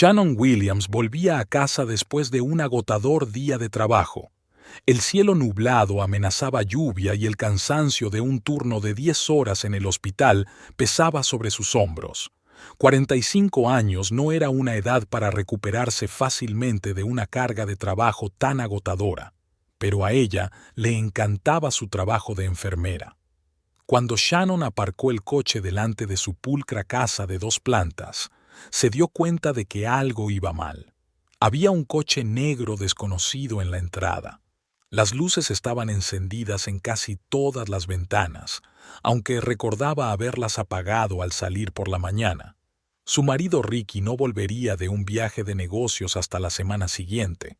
Shannon Williams volvía a casa después de un agotador día de trabajo. El cielo nublado amenazaba lluvia y el cansancio de un turno de 10 horas en el hospital pesaba sobre sus hombros. 45 años no era una edad para recuperarse fácilmente de una carga de trabajo tan agotadora, pero a ella le encantaba su trabajo de enfermera. Cuando Shannon aparcó el coche delante de su pulcra casa de 2 plantas, se dio cuenta de que algo iba mal. Había un coche negro desconocido en la entrada. Las luces estaban encendidas en casi todas las ventanas, aunque recordaba haberlas apagado al salir por la mañana. Su marido Ricky no volvería de un viaje de negocios hasta la semana siguiente.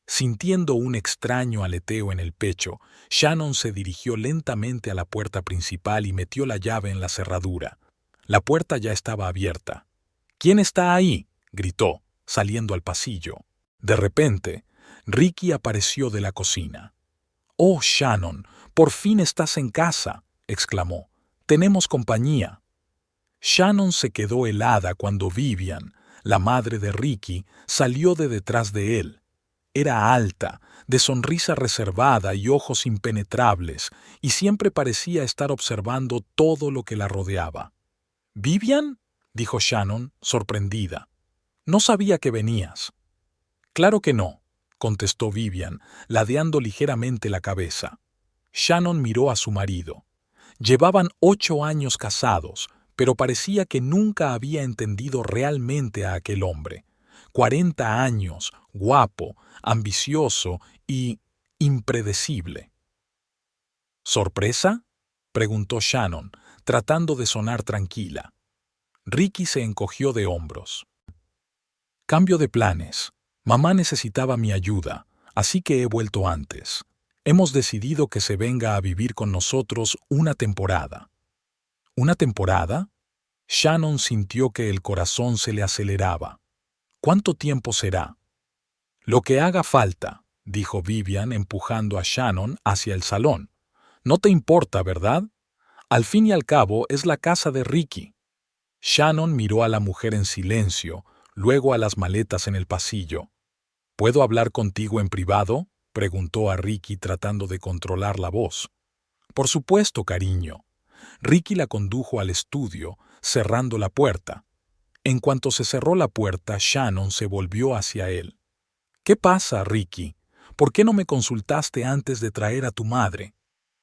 Sintiendo un extraño aleteo en el pecho, Shannon se dirigió lentamente a la puerta principal y metió la llave en la cerradura. La puerta ya estaba abierta. «¿Quién está ahí?», gritó, saliendo al pasillo. De repente, Ricky apareció de la cocina. «Oh, Shannon, por fin estás en casa», exclamó. «Tenemos compañía». Shannon se quedó helada cuando Vivian, la madre de Ricky, salió de detrás de él. Era alta, de sonrisa reservada y ojos impenetrables, y siempre parecía estar observando todo lo que la rodeaba. «¿Vivian?», dijo Shannon, sorprendida. «No sabía que venías». «Claro que no», contestó Vivian, ladeando ligeramente la cabeza. Shannon miró a su marido. Llevaban 8 años casados, pero parecía que nunca había entendido realmente a aquel hombre. 40 años, guapo, ambicioso y impredecible. ¿Sorpresa?, preguntó Shannon, tratando de sonar tranquila. Ricky se encogió de hombros. «Cambio de planes. Mamá necesitaba mi ayuda, así que he vuelto antes. Hemos decidido que se venga a vivir con nosotros una temporada». «¿Una temporada?». Shannon sintió que el corazón se le aceleraba. «¿Cuánto tiempo será?». «Lo que haga falta», dijo Vivian empujando a Shannon hacia el salón. «No te importa, ¿verdad? Al fin y al cabo es la casa de Ricky». Shannon miró a la mujer en silencio, luego a las maletas en el pasillo. «¿Puedo hablar contigo en privado?», preguntó a Ricky tratando de controlar la voz. «Por supuesto, cariño». Ricky la condujo al estudio, cerrando la puerta. En cuanto se cerró la puerta, Shannon se volvió hacia él. «¿Qué pasa, Ricky? ¿Por qué no me consultaste antes de traer a tu madre?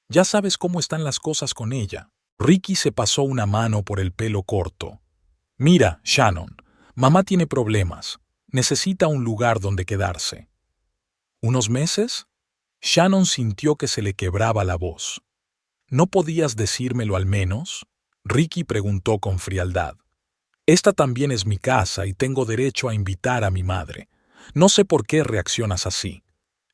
Ya sabes cómo están las cosas con ella». Ricky se pasó una mano por el pelo corto. «Mira, Shannon, mamá tiene problemas. Necesita un lugar donde quedarse». «¿Unos meses?». Shannon sintió que se le quebraba la voz. «¿No podías decírmelo al menos?», Ricky preguntó con frialdad. «Esta también es mi casa y tengo derecho a invitar a mi madre. No sé por qué reaccionas así».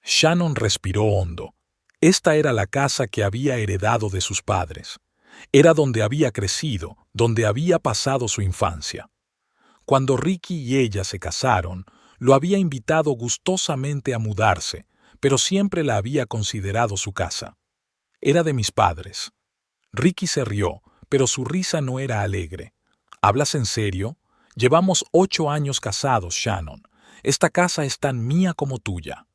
Shannon respiró hondo. Esta era la casa que había heredado de sus padres. Era donde había crecido, donde había pasado su infancia. Cuando Ricky y ella se casaron, lo había invitado gustosamente a mudarse, pero siempre la había considerado su casa. «Era de mis padres». Ricky se rió, pero su risa no era alegre. «¿Hablas en serio? Llevamos 8 años casados, Shannon. Esta casa es tan mía como tuya».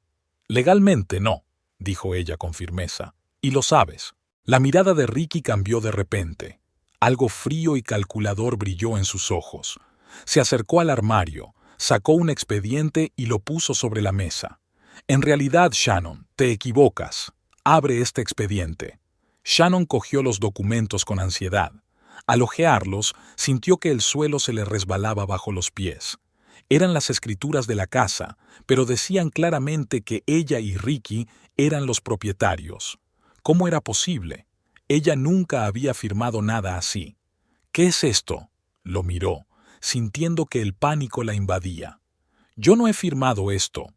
«Legalmente no», dijo ella con firmeza. «Y lo sabes». La mirada de Ricky cambió de repente. Algo frío y calculador brilló en sus ojos. Se acercó al armario, sacó un expediente y lo puso sobre la mesa. «En realidad, Shannon, te equivocas. Abre este expediente». Shannon cogió los documentos con ansiedad. Al hojearlos, sintió que el suelo se le resbalaba bajo los pies. Eran las escrituras de la casa, pero decían claramente que ella y Ricky eran los propietarios. ¿Cómo era posible? Ella nunca había firmado nada así. «¿Qué es esto?», lo miró, sintiendo que el pánico la invadía. «Yo no he firmado esto».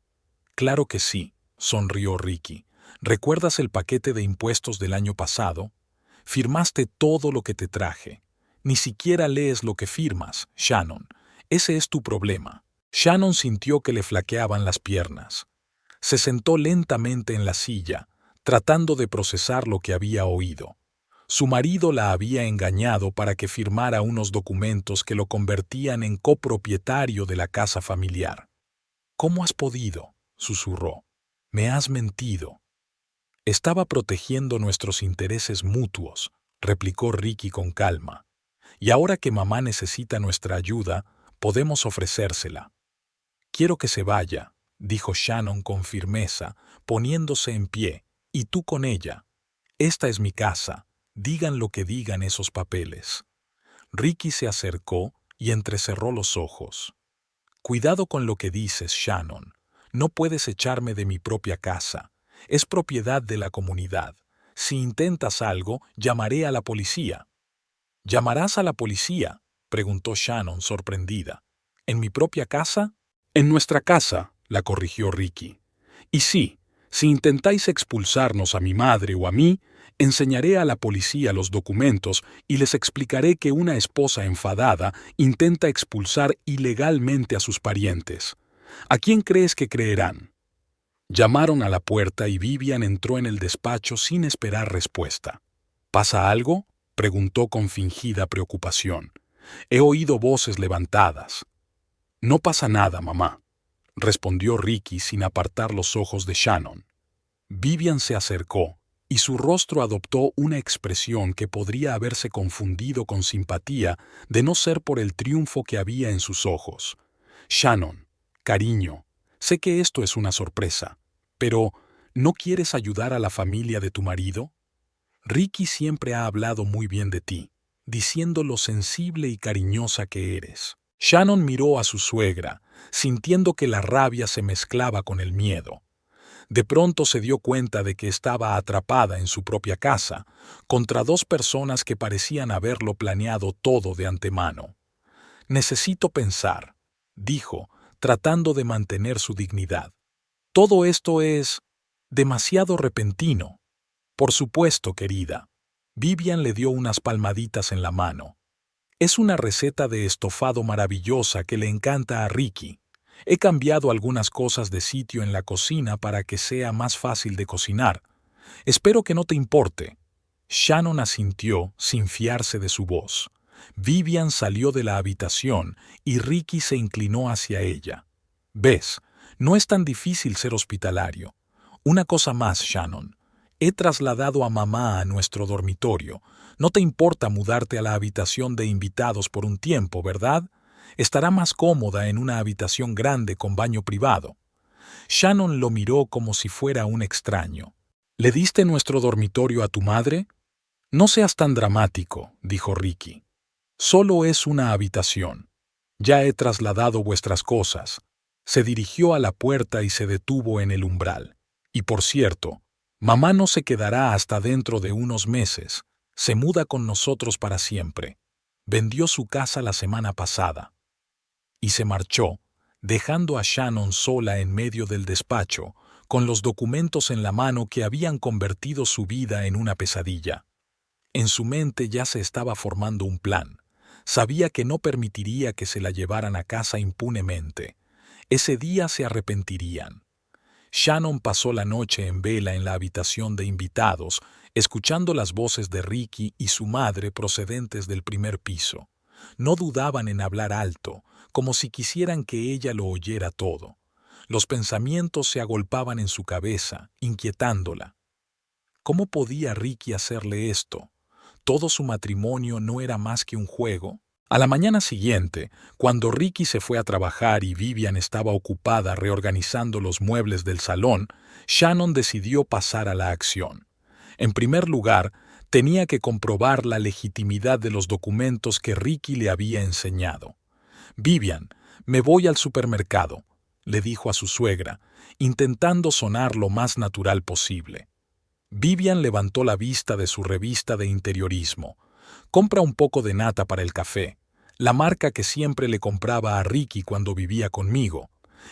«Claro que sí», sonrió Ricky. «¿Recuerdas el paquete de impuestos del año pasado? Firmaste todo lo que te traje. Ni siquiera lees lo que firmas, Shannon. Ese es tu problema». Shannon sintió que le flaqueaban las piernas. Se sentó lentamente en la silla, tratando de procesar lo que había oído. Su marido la había engañado para que firmara unos documentos que lo convertían en copropietario de la casa familiar. «¿Cómo has podido?», susurró. «Me has mentido». «Estaba protegiendo nuestros intereses mutuos», replicó Ricky con calma. «Y ahora que mamá necesita nuestra ayuda, podemos ofrecérsela». «Quiero que se vaya», dijo Shannon con firmeza, poniéndose en pie, «y tú con ella. Esta es mi casa, digan lo que digan esos papeles». Ricky se acercó y entrecerró los ojos. «Cuidado con lo que dices, Shannon. No puedes echarme de mi propia casa. Es propiedad de la comunidad. Si intentas algo, llamaré a la policía». «¿Llamarás a la policía?», preguntó Shannon sorprendida. «¿En mi propia casa?». «En nuestra casa», la corrigió Ricky. «Y sí, si intentáis expulsarnos a mi madre o a mí, enseñaré a la policía los documentos y les explicaré que una esposa enfadada intenta expulsar ilegalmente a sus parientes. ¿A quién crees que creerán?». Llamaron a la puerta y Vivian entró en el despacho sin esperar respuesta. «¿Pasa algo?», preguntó con fingida preocupación. «He oído voces levantadas». «No pasa nada, mamá», respondió Ricky sin apartar los ojos de Shannon. Vivian se acercó, y su rostro adoptó una expresión que podría haberse confundido con simpatía de no ser por el triunfo que había en sus ojos. «Shannon, cariño, sé que esto es una sorpresa, pero ¿no quieres ayudar a la familia de tu marido? Ricky siempre ha hablado muy bien de ti, diciendo lo sensible y cariñosa que eres». Shannon miró a su suegra, sintiendo que la rabia se mezclaba con el miedo. De pronto se dio cuenta de que estaba atrapada en su propia casa, contra dos personas que parecían haberlo planeado todo de antemano. «Necesito pensar», dijo, tratando de mantener su dignidad. «Todo esto es demasiado repentino». «Por supuesto, querida». Vivian le dio unas palmaditas en la mano. «Es una receta de estofado maravillosa que le encanta a Ricky. He cambiado algunas cosas de sitio en la cocina para que sea más fácil de cocinar. Espero que no te importe». Shannon asintió sin fiarse de su voz. Vivian salió de la habitación y Ricky se inclinó hacia ella. «¿Ves? No es tan difícil ser hospitalario. Una cosa más, Shannon. He trasladado a mamá a nuestro dormitorio. No te importa mudarte a la habitación de invitados por un tiempo, ¿verdad? Estará más cómoda en una habitación grande con baño privado». Shannon lo miró como si fuera un extraño. «¿Le diste nuestro dormitorio a tu madre?». «No seas tan dramático», dijo Ricky. «Solo es una habitación. Ya he trasladado vuestras cosas». Se dirigió a la puerta y se detuvo en el umbral. «Y por cierto, mamá no se quedará hasta dentro de unos meses. Se muda con nosotros para siempre. Vendió su casa la semana pasada». Y se marchó, dejando a Shannon sola en medio del despacho, con los documentos en la mano que habían convertido su vida en una pesadilla. En su mente ya se estaba formando un plan. Sabía que no permitiría que se la llevaran a casa impunemente. Ese día se arrepentirían. Shannon pasó la noche en vela en la habitación de invitados, escuchando las voces de Ricky y su madre procedentes del primer piso. No dudaban en hablar alto, como si quisieran que ella lo oyera todo. Los pensamientos se agolpaban en su cabeza, inquietándola. ¿Cómo podía Ricky hacerle esto? ¿Todo su matrimonio no era más que un juego? A la mañana siguiente, cuando Ricky se fue a trabajar y Vivian estaba ocupada reorganizando los muebles del salón, Shannon decidió pasar a la acción. En primer lugar, tenía que comprobar la legitimidad de los documentos que Ricky le había enseñado. «Vivian, me voy al supermercado», le dijo a su suegra, intentando sonar lo más natural posible. Vivian levantó la vista de su revista de interiorismo. «Compra un poco de nata para el café, la marca que siempre le compraba a Ricky cuando vivía conmigo,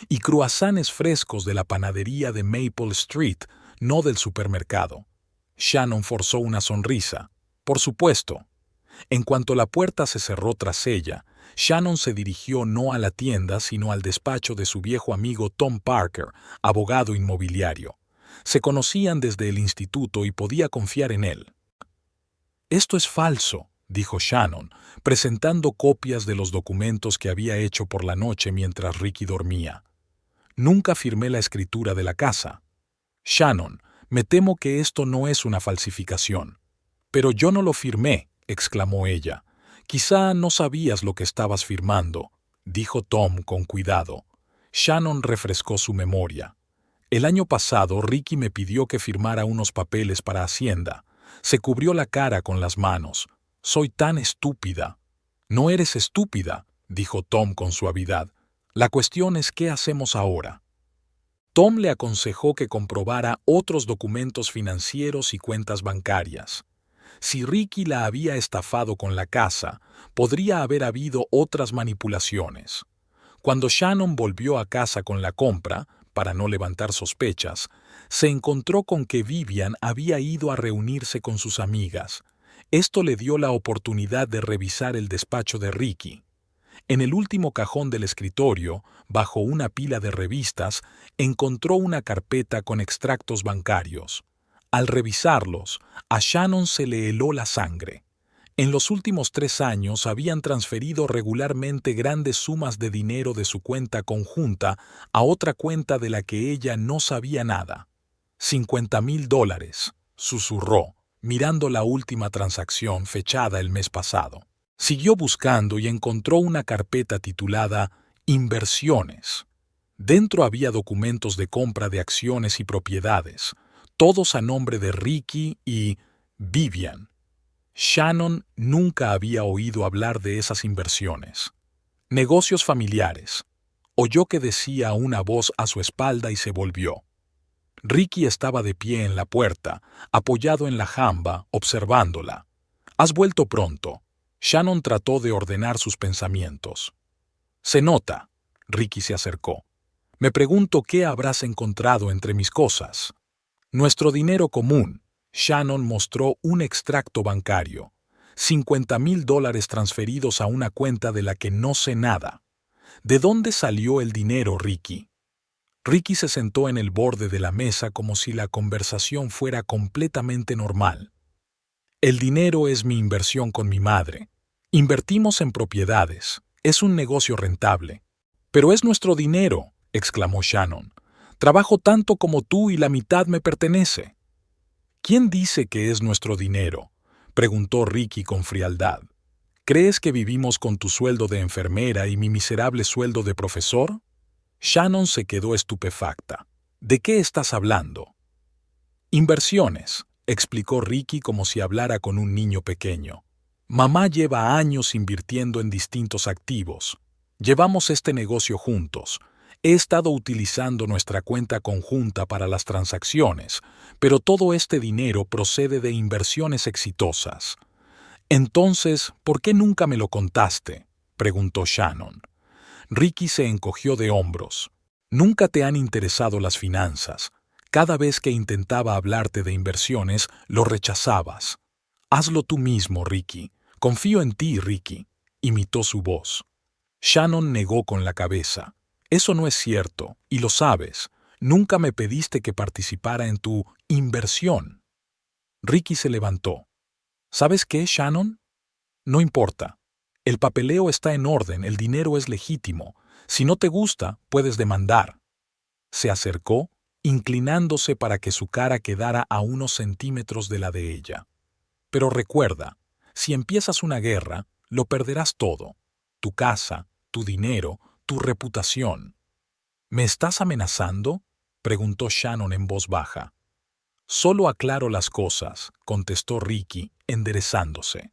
y cruasanes frescos de la panadería de Maple Street, no del supermercado». Shannon forzó una sonrisa. «Por supuesto». En cuanto la puerta se cerró tras ella, Shannon se dirigió no a la tienda, sino al despacho de su viejo amigo Tom Parker, abogado inmobiliario. Se conocían desde el instituto y podía confiar en él. Esto es falso, dijo Shannon, presentando copias de los documentos que había hecho por la noche mientras Ricky dormía. Nunca firmé la escritura de la casa. Shannon, me temo que esto no es una falsificación. Pero yo no lo firmé, exclamó ella. Quizá no sabías lo que estabas firmando, dijo Tom con cuidado. Shannon refrescó su memoria. El año pasado Ricky me pidió que firmara unos papeles para Hacienda. Se cubrió la cara con las manos. Soy tan estúpida. No eres estúpida, dijo Tom con suavidad. La cuestión es qué hacemos ahora. Tom le aconsejó que comprobara otros documentos financieros y cuentas bancarias. Si Ricky la había estafado con la casa, podría haber habido otras manipulaciones. Cuando Shannon volvió a casa con la compra, para no levantar sospechas, se encontró con que Vivian había ido a reunirse con sus amigas. Esto le dio la oportunidad de revisar el despacho de Ricky. En el último cajón del escritorio, bajo una pila de revistas, encontró una carpeta con extractos bancarios. Al revisarlos, a Shannon se le heló la sangre. En los últimos 3 años habían transferido regularmente grandes sumas de dinero de su cuenta conjunta a otra cuenta de la que ella no sabía nada. $50,000, susurró, mirando la última transacción fechada el mes pasado. Siguió buscando y encontró una carpeta titulada Inversiones. Dentro había documentos de compra de acciones y propiedades, todos a nombre de Ricky y Vivian. Shannon nunca había oído hablar de esas inversiones. Negocios familiares. Oyó que decía una voz a su espalda y se volvió. Ricky estaba de pie en la puerta, apoyado en la jamba, observándola. «Has vuelto pronto». Shannon trató de ordenar sus pensamientos. «Se nota». Ricky se acercó. «Me pregunto qué habrás encontrado entre mis cosas». «Nuestro dinero común». Shannon mostró un extracto bancario. $50,000 transferidos a una cuenta de la que no sé nada. ¿De dónde salió el dinero, Ricky? Ricky se sentó en el borde de la mesa como si la conversación fuera completamente normal. El dinero es mi inversión con mi madre. Invertimos en propiedades. Es un negocio rentable. Pero es nuestro dinero, exclamó Shannon. Trabajo tanto como tú y la mitad me pertenece. ¿Quién dice que es nuestro dinero?, preguntó Ricky con frialdad. ¿Crees que vivimos con tu sueldo de enfermera y mi miserable sueldo de profesor? Shannon se quedó estupefacta. ¿De qué estás hablando? Inversiones, explicó Ricky como si hablara con un niño pequeño. Mamá lleva años invirtiendo en distintos activos. Llevamos este negocio juntos. He estado utilizando nuestra cuenta conjunta para las transacciones, pero todo este dinero procede de inversiones exitosas. Entonces, ¿por qué nunca me lo contaste?, preguntó Shannon. Ricky se encogió de hombros. Nunca te han interesado las finanzas. Cada vez que intentaba hablarte de inversiones, lo rechazabas. Hazlo tú mismo, Ricky. Confío en ti, Ricky, imitó su voz. Shannon negó con la cabeza. Eso no es cierto, y lo sabes. Nunca me pediste que participara en tu inversión. Ricky se levantó. ¿Sabes qué, Shannon? No importa. El papeleo está en orden, el dinero es legítimo. Si no te gusta, puedes demandar. Se acercó, inclinándose para que su cara quedara a unos centímetros de la de ella. Pero recuerda, si empiezas una guerra, lo perderás todo. Tu casa, tu dinero, tu reputación. ¿Me estás amenazando?, preguntó Shannon en voz baja. Solo aclaro las cosas, contestó Ricky, enderezándose.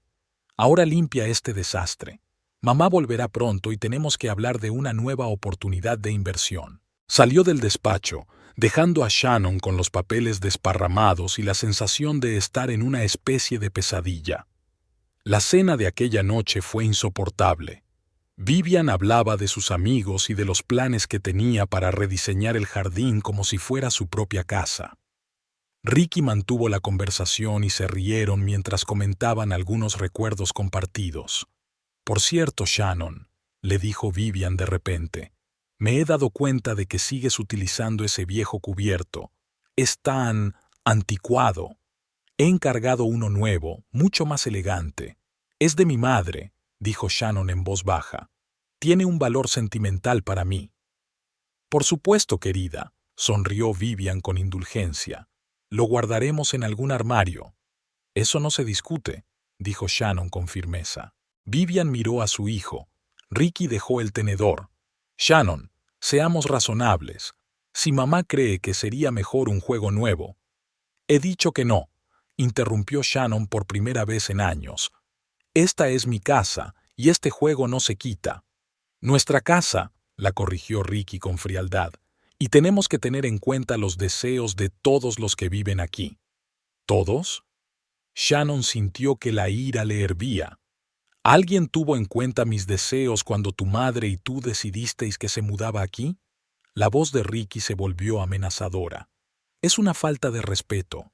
Ahora limpia este desastre. Mamá volverá pronto y tenemos que hablar de una nueva oportunidad de inversión. Salió del despacho, dejando a Shannon con los papeles desparramados y la sensación de estar en una especie de pesadilla. La cena de aquella noche fue insoportable. Vivian hablaba de sus amigos y de los planes que tenía para rediseñar el jardín como si fuera su propia casa. Ricky mantuvo la conversación y se rieron mientras comentaban algunos recuerdos compartidos. «Por cierto, Shannon», le dijo Vivian de repente, «me he dado cuenta de que sigues utilizando ese viejo cubierto. Es tan anticuado». He encargado uno nuevo, mucho más elegante. Es de mi madre, dijo Shannon en voz baja. Tiene un valor sentimental para mí. Por supuesto, querida, sonrió Vivian con indulgencia. Lo guardaremos en algún armario. Eso no se discute, dijo Shannon con firmeza. Vivian miró a su hijo. Ricky dejó el tenedor. Shannon, seamos razonables. Si mamá cree que sería mejor un juego nuevo. He dicho que no, interrumpió Shannon por primera vez en años. Esta es mi casa, y este juego no se quita. Nuestra casa, la corrigió Ricky con frialdad, y tenemos que tener en cuenta los deseos de todos los que viven aquí. ¿Todos? Shannon sintió que la ira le hervía. ¿Alguien tuvo en cuenta mis deseos cuando tu madre y tú decidisteis que se mudaba aquí? La voz de Ricky se volvió amenazadora. Es una falta de respeto.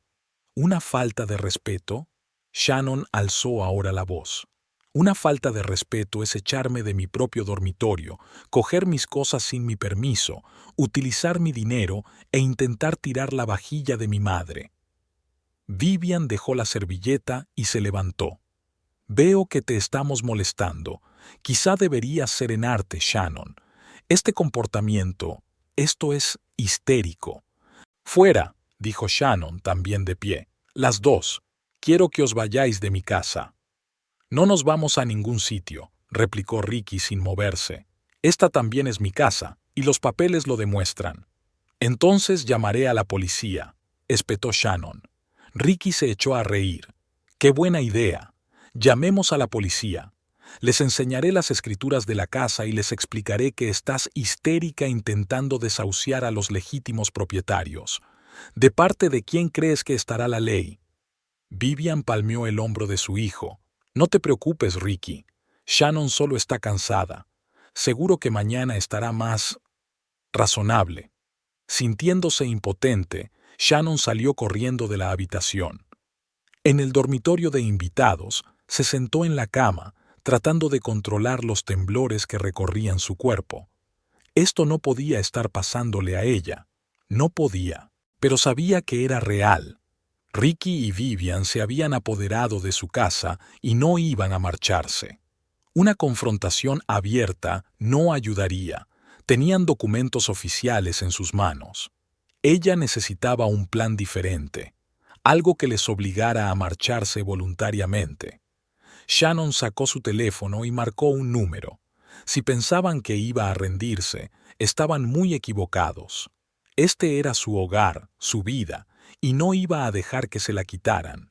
¿Una falta de respeto? Shannon alzó ahora la voz. Una falta de respeto es echarme de mi propio dormitorio, coger mis cosas sin mi permiso, utilizar mi dinero e intentar tirar la vajilla de mi madre. Vivian dejó la servilleta y se levantó. Veo que te estamos molestando. Quizá deberías serenarte, Shannon. Este comportamiento, esto es histérico. Fuera, dijo Shannon, también de pie. Las dos. Quiero que os vayáis de mi casa. No nos vamos a ningún sitio, replicó Ricky sin moverse. Esta también es mi casa, y los papeles lo demuestran. Entonces llamaré a la policía, espetó Shannon. Ricky se echó a reír. ¡Qué buena idea! Llamemos a la policía. Les enseñaré las escrituras de la casa y les explicaré que estás histérica intentando desahuciar a los legítimos propietarios. ¿De parte de quién crees que estará la ley? Vivian palmeó el hombro de su hijo. No te preocupes, Ricky. Shannon solo está cansada. Seguro que mañana estará más razonable. Sintiéndose impotente, Shannon salió corriendo de la habitación. En el dormitorio de invitados, se sentó en la cama, tratando de controlar los temblores que recorrían su cuerpo. Esto no podía estar pasándole a ella. No podía, pero sabía que era real. Ricky y Vivian se habían apoderado de su casa y no iban a marcharse. Una confrontación abierta no ayudaría. Tenían documentos oficiales en sus manos. Ella necesitaba un plan diferente, algo que les obligara a marcharse voluntariamente. Shannon sacó su teléfono y marcó un número. Si pensaban que iba a rendirse, estaban muy equivocados. Este era su hogar, su vida, y no iba a dejar que se la quitaran.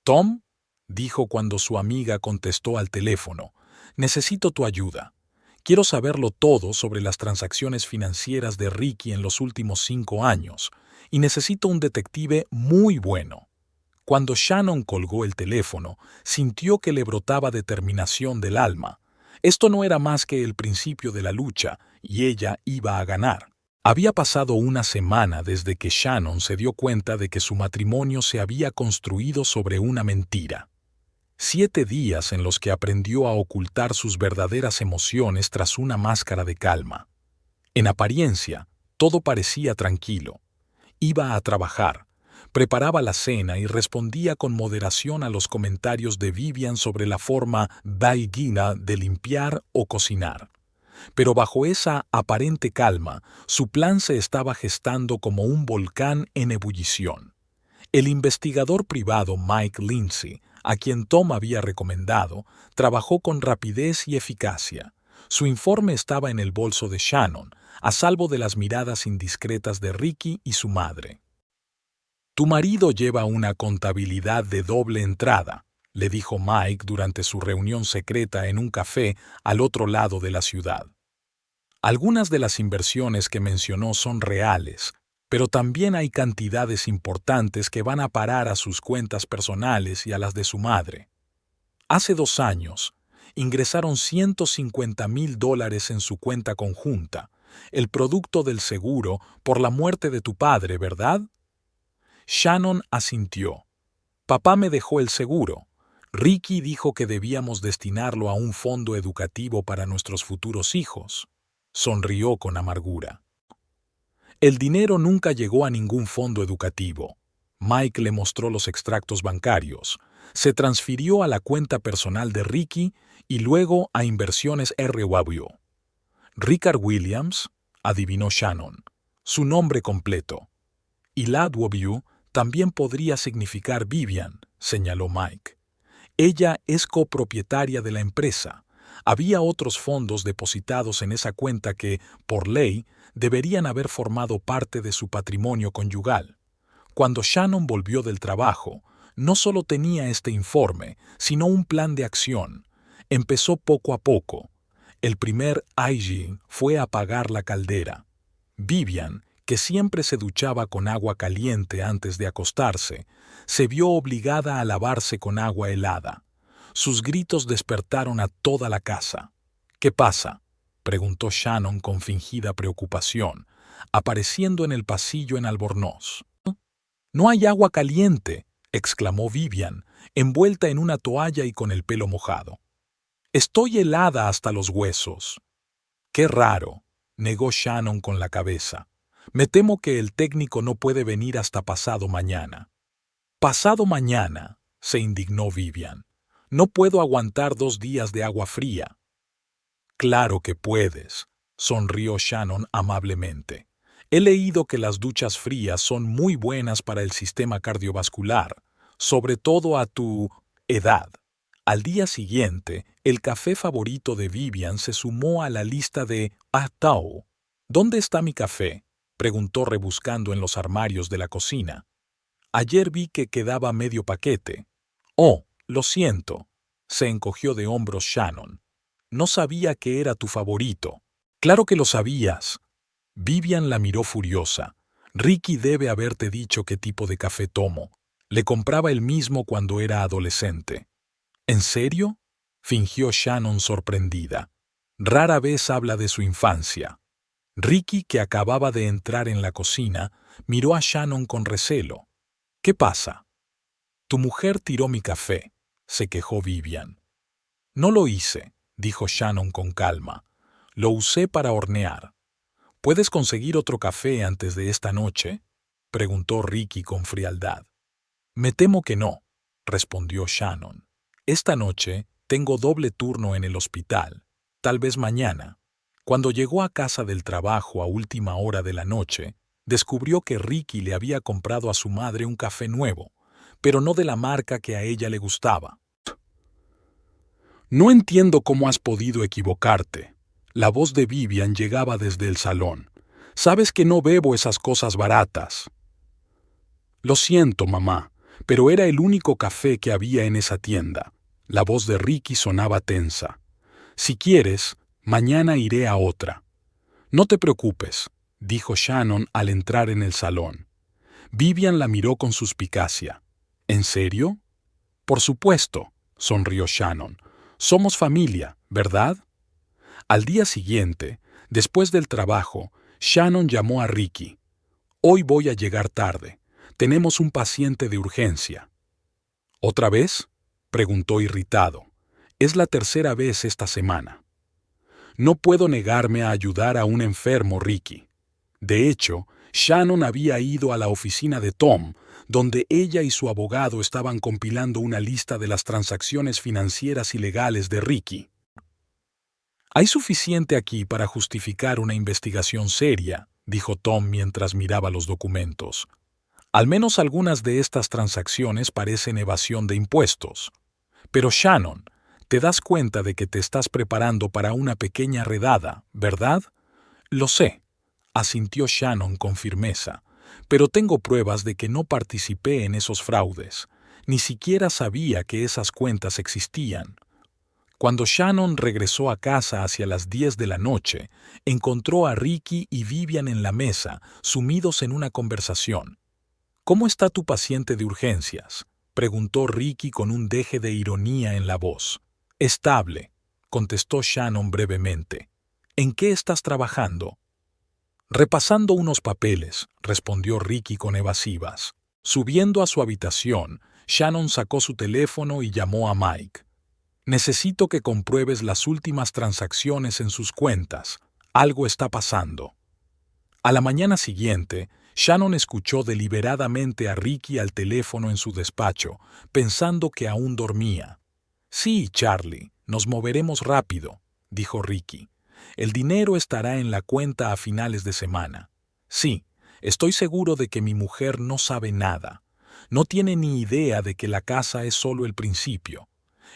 «Tom», dijo cuando su amiga contestó al teléfono, «necesito tu ayuda. Quiero saberlo todo sobre las transacciones financieras de Ricky en los últimos 5 años, y necesito un detective muy bueno». Cuando Shannon colgó el teléfono, sintió que le brotaba determinación del alma. Esto no era más que el principio de la lucha, y ella iba a ganar. Había pasado una semana desde que Shannon se dio cuenta de que su matrimonio se había construido sobre una mentira. 7 días en los que aprendió a ocultar sus verdaderas emociones tras una máscara de calma. En apariencia, todo parecía tranquilo. Iba a trabajar, preparaba la cena y respondía con moderación a los comentarios de Vivian sobre la forma vaiguina de limpiar o cocinar. Pero bajo esa aparente calma, su plan se estaba gestando como un volcán en ebullición. El investigador privado Mike Lindsay, a quien Tom había recomendado, trabajó con rapidez y eficacia. Su informe estaba en el bolso de Shannon, a salvo de las miradas indiscretas de Ricky y su madre. «Tu marido lleva una contabilidad de doble entrada», le dijo Mike durante su reunión secreta en un café al otro lado de la ciudad. Algunas de las inversiones que mencionó son reales, pero también hay cantidades importantes que van a parar a sus cuentas personales y a las de su madre. Hace 2 años, ingresaron $150,000 en su cuenta conjunta, el producto del seguro por la muerte de tu padre, ¿verdad? Shannon asintió. Papá me dejó el seguro. Ricky dijo que debíamos destinarlo a un fondo educativo para nuestros futuros hijos. Sonrió con amargura. El dinero nunca llegó a ningún fondo educativo. Mike le mostró los extractos bancarios. Se transfirió a la cuenta personal de Ricky y luego a Inversiones RW. Richard Williams, adivinó Shannon, su nombre completo. Y LADW también podría significar Vivian, señaló Mike. Ella es copropietaria de la empresa. Había otros fondos depositados en esa cuenta que, por ley, deberían haber formado parte de su patrimonio conyugal. Cuando Shannon volvió del trabajo, no solo tenía este informe, sino un plan de acción. Empezó poco a poco. El primer IG fue apagar la caldera. Vivian, que siempre se duchaba con agua caliente antes de acostarse, se vio obligada a lavarse con agua helada. Sus gritos despertaron a toda la casa. ¿Qué pasa?, preguntó Shannon con fingida preocupación, apareciendo en el pasillo en Albornoz. «No hay agua caliente», exclamó Vivian, envuelta en una toalla y con el pelo mojado. «Estoy helada hasta los huesos». «Qué raro», negó Shannon con la cabeza. «Me temo que el técnico no puede venir hasta pasado mañana». «¿Pasado mañana?», se indignó Vivian. «No puedo aguantar 2 días de agua fría». «Claro que puedes», sonrió Shannon amablemente. «He leído que las duchas frías son muy buenas para el sistema cardiovascular, sobre todo a tu edad». Al día siguiente, el café favorito de Vivian se sumó a la lista de Tao. «¿Dónde está mi café?», preguntó rebuscando en los armarios de la cocina. «Ayer vi que quedaba medio paquete». «Oh, lo siento», se encogió de hombros Shannon. «No sabía que era tu favorito». «Claro que lo sabías». Vivian la miró furiosa. «Ricky debe haberte dicho qué tipo de café tomo. Le compraba el mismo cuando era adolescente». «¿En serio?», fingió Shannon sorprendida. «Rara vez habla de su infancia». Ricky, que acababa de entrar en la cocina, miró a Shannon con recelo. «¿Qué pasa?». «Tu mujer tiró mi café», se quejó Vivian. «No lo hice», dijo Shannon con calma. «Lo usé para hornear». «¿Puedes conseguir otro café antes de esta noche?», preguntó Ricky con frialdad. «Me temo que no», respondió Shannon. «Esta noche tengo doble turno en el hospital, tal vez mañana». Cuando llegó a casa del trabajo a última hora de la noche, descubrió que Ricky le había comprado a su madre un café nuevo, pero no de la marca que a ella le gustaba. «No entiendo cómo has podido equivocarte». La voz de Vivian llegaba desde el salón. «Sabes que no bebo esas cosas baratas». «Lo siento, mamá, pero era el único café que había en esa tienda». La voz de Ricky sonaba tensa. «Si quieres, mañana iré a otra». «No te preocupes», dijo Shannon al entrar en el salón. Vivian la miró con suspicacia. «¿En serio?». «Por supuesto», sonrió Shannon. «Somos familia, ¿verdad?». Al día siguiente, después del trabajo, Shannon llamó a Ricky. «Hoy voy a llegar tarde. Tenemos un paciente de urgencia». «¿Otra vez?», preguntó irritado. «Es la tercera vez esta semana». «No puedo negarme a ayudar a un enfermo, Ricky». De hecho, Shannon había ido a la oficina de Tom, donde ella y su abogado estaban compilando una lista de las transacciones financieras ilegales de Ricky. «Hay suficiente aquí para justificar una investigación seria», dijo Tom mientras miraba los documentos. «Al menos algunas de estas transacciones parecen evasión de impuestos. Pero Shannon, te das cuenta de que te estás preparando para una pequeña redada, ¿verdad?». «Lo sé», asintió Shannon con firmeza, «pero tengo pruebas de que no participé en esos fraudes. Ni siquiera sabía que esas cuentas existían». Cuando Shannon regresó a casa hacia las 10 de la noche, encontró a Ricky y Vivian en la mesa, sumidos en una conversación. «¿Cómo está tu paciente de urgencias?», preguntó Ricky con un deje de ironía en la voz. «Estable», contestó Shannon brevemente. «¿En qué estás trabajando?». «Repasando unos papeles», respondió Ricky con evasivas. Subiendo a su habitación, Shannon sacó su teléfono y llamó a Mike. «Necesito que compruebes las últimas transacciones en sus cuentas. Algo está pasando». A la mañana siguiente, Shannon escuchó deliberadamente a Ricky al teléfono en su despacho, pensando que aún dormía. «Sí, Charlie, nos moveremos rápido», dijo Ricky. «El dinero estará en la cuenta a finales de semana. Sí, estoy seguro de que mi mujer no sabe nada. No tiene ni idea de que la casa es solo el principio».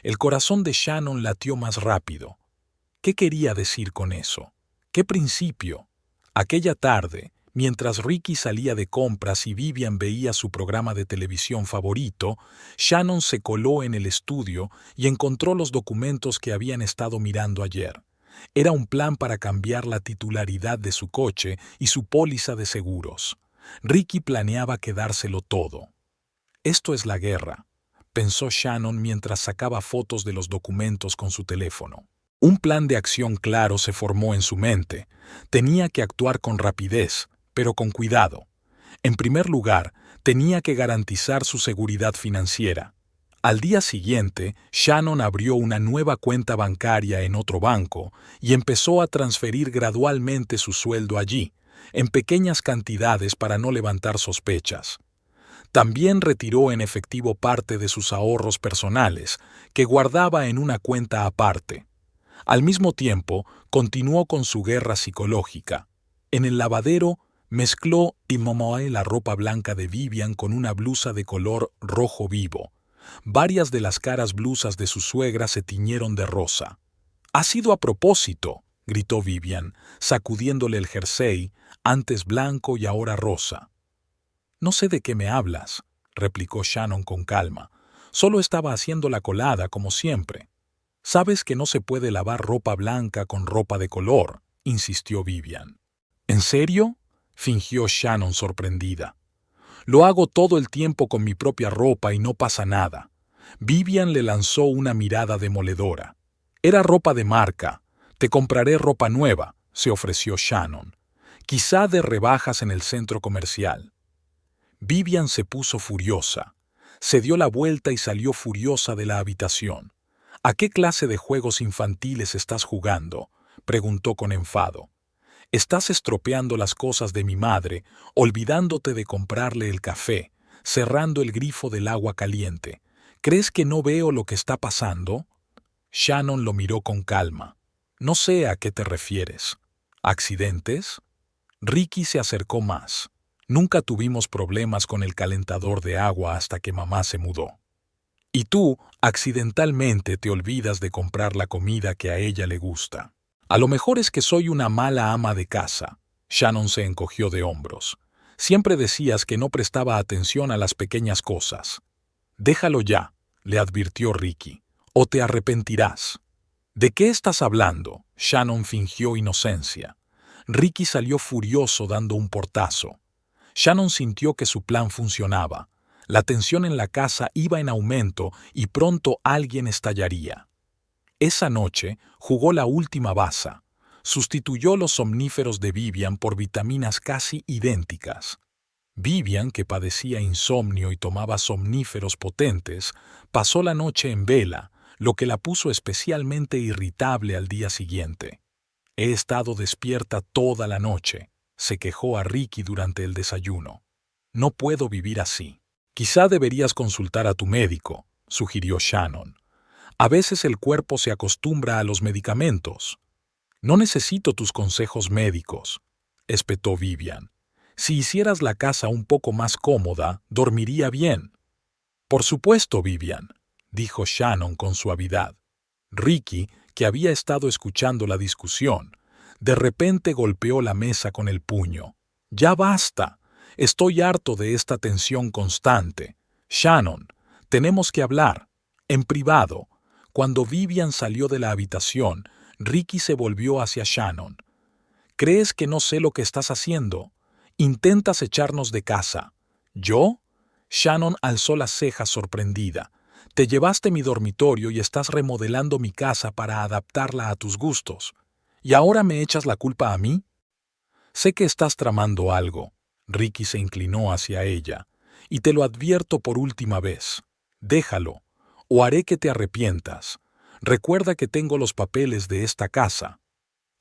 El corazón de Shannon latió más rápido. ¿Qué quería decir con eso? ¿Qué principio? Aquella tarde, mientras Ricky salía de compras y Vivian veía su programa de televisión favorito, Shannon se coló en el estudio y encontró los documentos que habían estado mirando ayer. Era un plan para cambiar la titularidad de su coche y su póliza de seguros. Ricky planeaba quedárselo todo. «Esto es la guerra», pensó Shannon mientras sacaba fotos de los documentos con su teléfono. Un plan de acción claro se formó en su mente. Tenía que actuar con rapidez, pero con cuidado. En primer lugar, tenía que garantizar su seguridad financiera. Al día siguiente, Shannon abrió una nueva cuenta bancaria en otro banco y empezó a transferir gradualmente su sueldo allí, en pequeñas cantidades para no levantar sospechas. También retiró en efectivo parte de sus ahorros personales, que guardaba en una cuenta aparte. Al mismo tiempo, continuó con su guerra psicológica. En el lavadero, mezcló y momoe la ropa blanca de Vivian con una blusa de color rojo vivo. Varias de las caras blusas de su suegra se tiñeron de rosa. «Ha sido a propósito», gritó Vivian, sacudiéndole el jersey, antes blanco y ahora rosa. «No sé de qué me hablas», replicó Shannon con calma. «Solo estaba haciendo la colada, como siempre». «Sabes que no se puede lavar ropa blanca con ropa de color», insistió Vivian. «¿En serio?», fingió Shannon sorprendida. «Lo hago todo el tiempo con mi propia ropa y no pasa nada». Vivian le lanzó una mirada demoledora. «Era ropa de marca. Te compraré ropa nueva», se ofreció Shannon. «Quizá de rebajas en el centro comercial». Vivian se puso furiosa. Se dio la vuelta y salió furiosa de la habitación. «¿A qué clase de juegos infantiles estás jugando?», preguntó con enfado. «Estás estropeando las cosas de mi madre, olvidándote de comprarle el café, cerrando el grifo del agua caliente. ¿Crees que no veo lo que está pasando?». Shannon lo miró con calma. «No sé a qué te refieres. ¿Accidentes?». Ricky se acercó más. «Nunca tuvimos problemas con el calentador de agua hasta que mamá se mudó. Y tú, accidentalmente, te olvidas de comprar la comida que a ella le gusta». «A lo mejor es que soy una mala ama de casa». Shannon se encogió de hombros. «Siempre decías que no prestaba atención a las pequeñas cosas». «Déjalo ya», le advirtió Ricky, «o te arrepentirás». «¿De qué estás hablando?». Shannon fingió inocencia. Ricky salió furioso dando un portazo. Shannon sintió que su plan funcionaba. La tensión en la casa iba en aumento y pronto alguien estallaría. Esa noche jugó la última baza. Sustituyó los somníferos de Vivian por vitaminas casi idénticas. Vivian, que padecía insomnio y tomaba somníferos potentes, pasó la noche en vela, lo que la puso especialmente irritable al día siguiente. «He estado despierta toda la noche», se quejó a Ricky durante el desayuno. «No puedo vivir así». «Quizá deberías consultar a tu médico», sugirió Shannon. «A veces el cuerpo se acostumbra a los medicamentos». «No necesito tus consejos médicos», espetó Vivian. «Si hicieras la casa un poco más cómoda, dormiría bien». «Por supuesto, Vivian», dijo Shannon con suavidad. Ricky, que había estado escuchando la discusión, de repente golpeó la mesa con el puño. «Ya basta. Estoy harto de esta tensión constante. Shannon, tenemos que hablar. En privado». Cuando Vivian salió de la habitación, Ricky se volvió hacia Shannon. «¿Crees que no sé lo que estás haciendo? Intentas echarnos de casa». «¿Yo?». Shannon alzó las cejas sorprendida. «Te llevaste mi dormitorio y estás remodelando mi casa para adaptarla a tus gustos. ¿Y ahora me echas la culpa a mí?». «Sé que estás tramando algo». Ricky se inclinó hacia ella. «Y te lo advierto por última vez. Déjalo, o haré que te arrepientas. Recuerda que tengo los papeles de esta casa».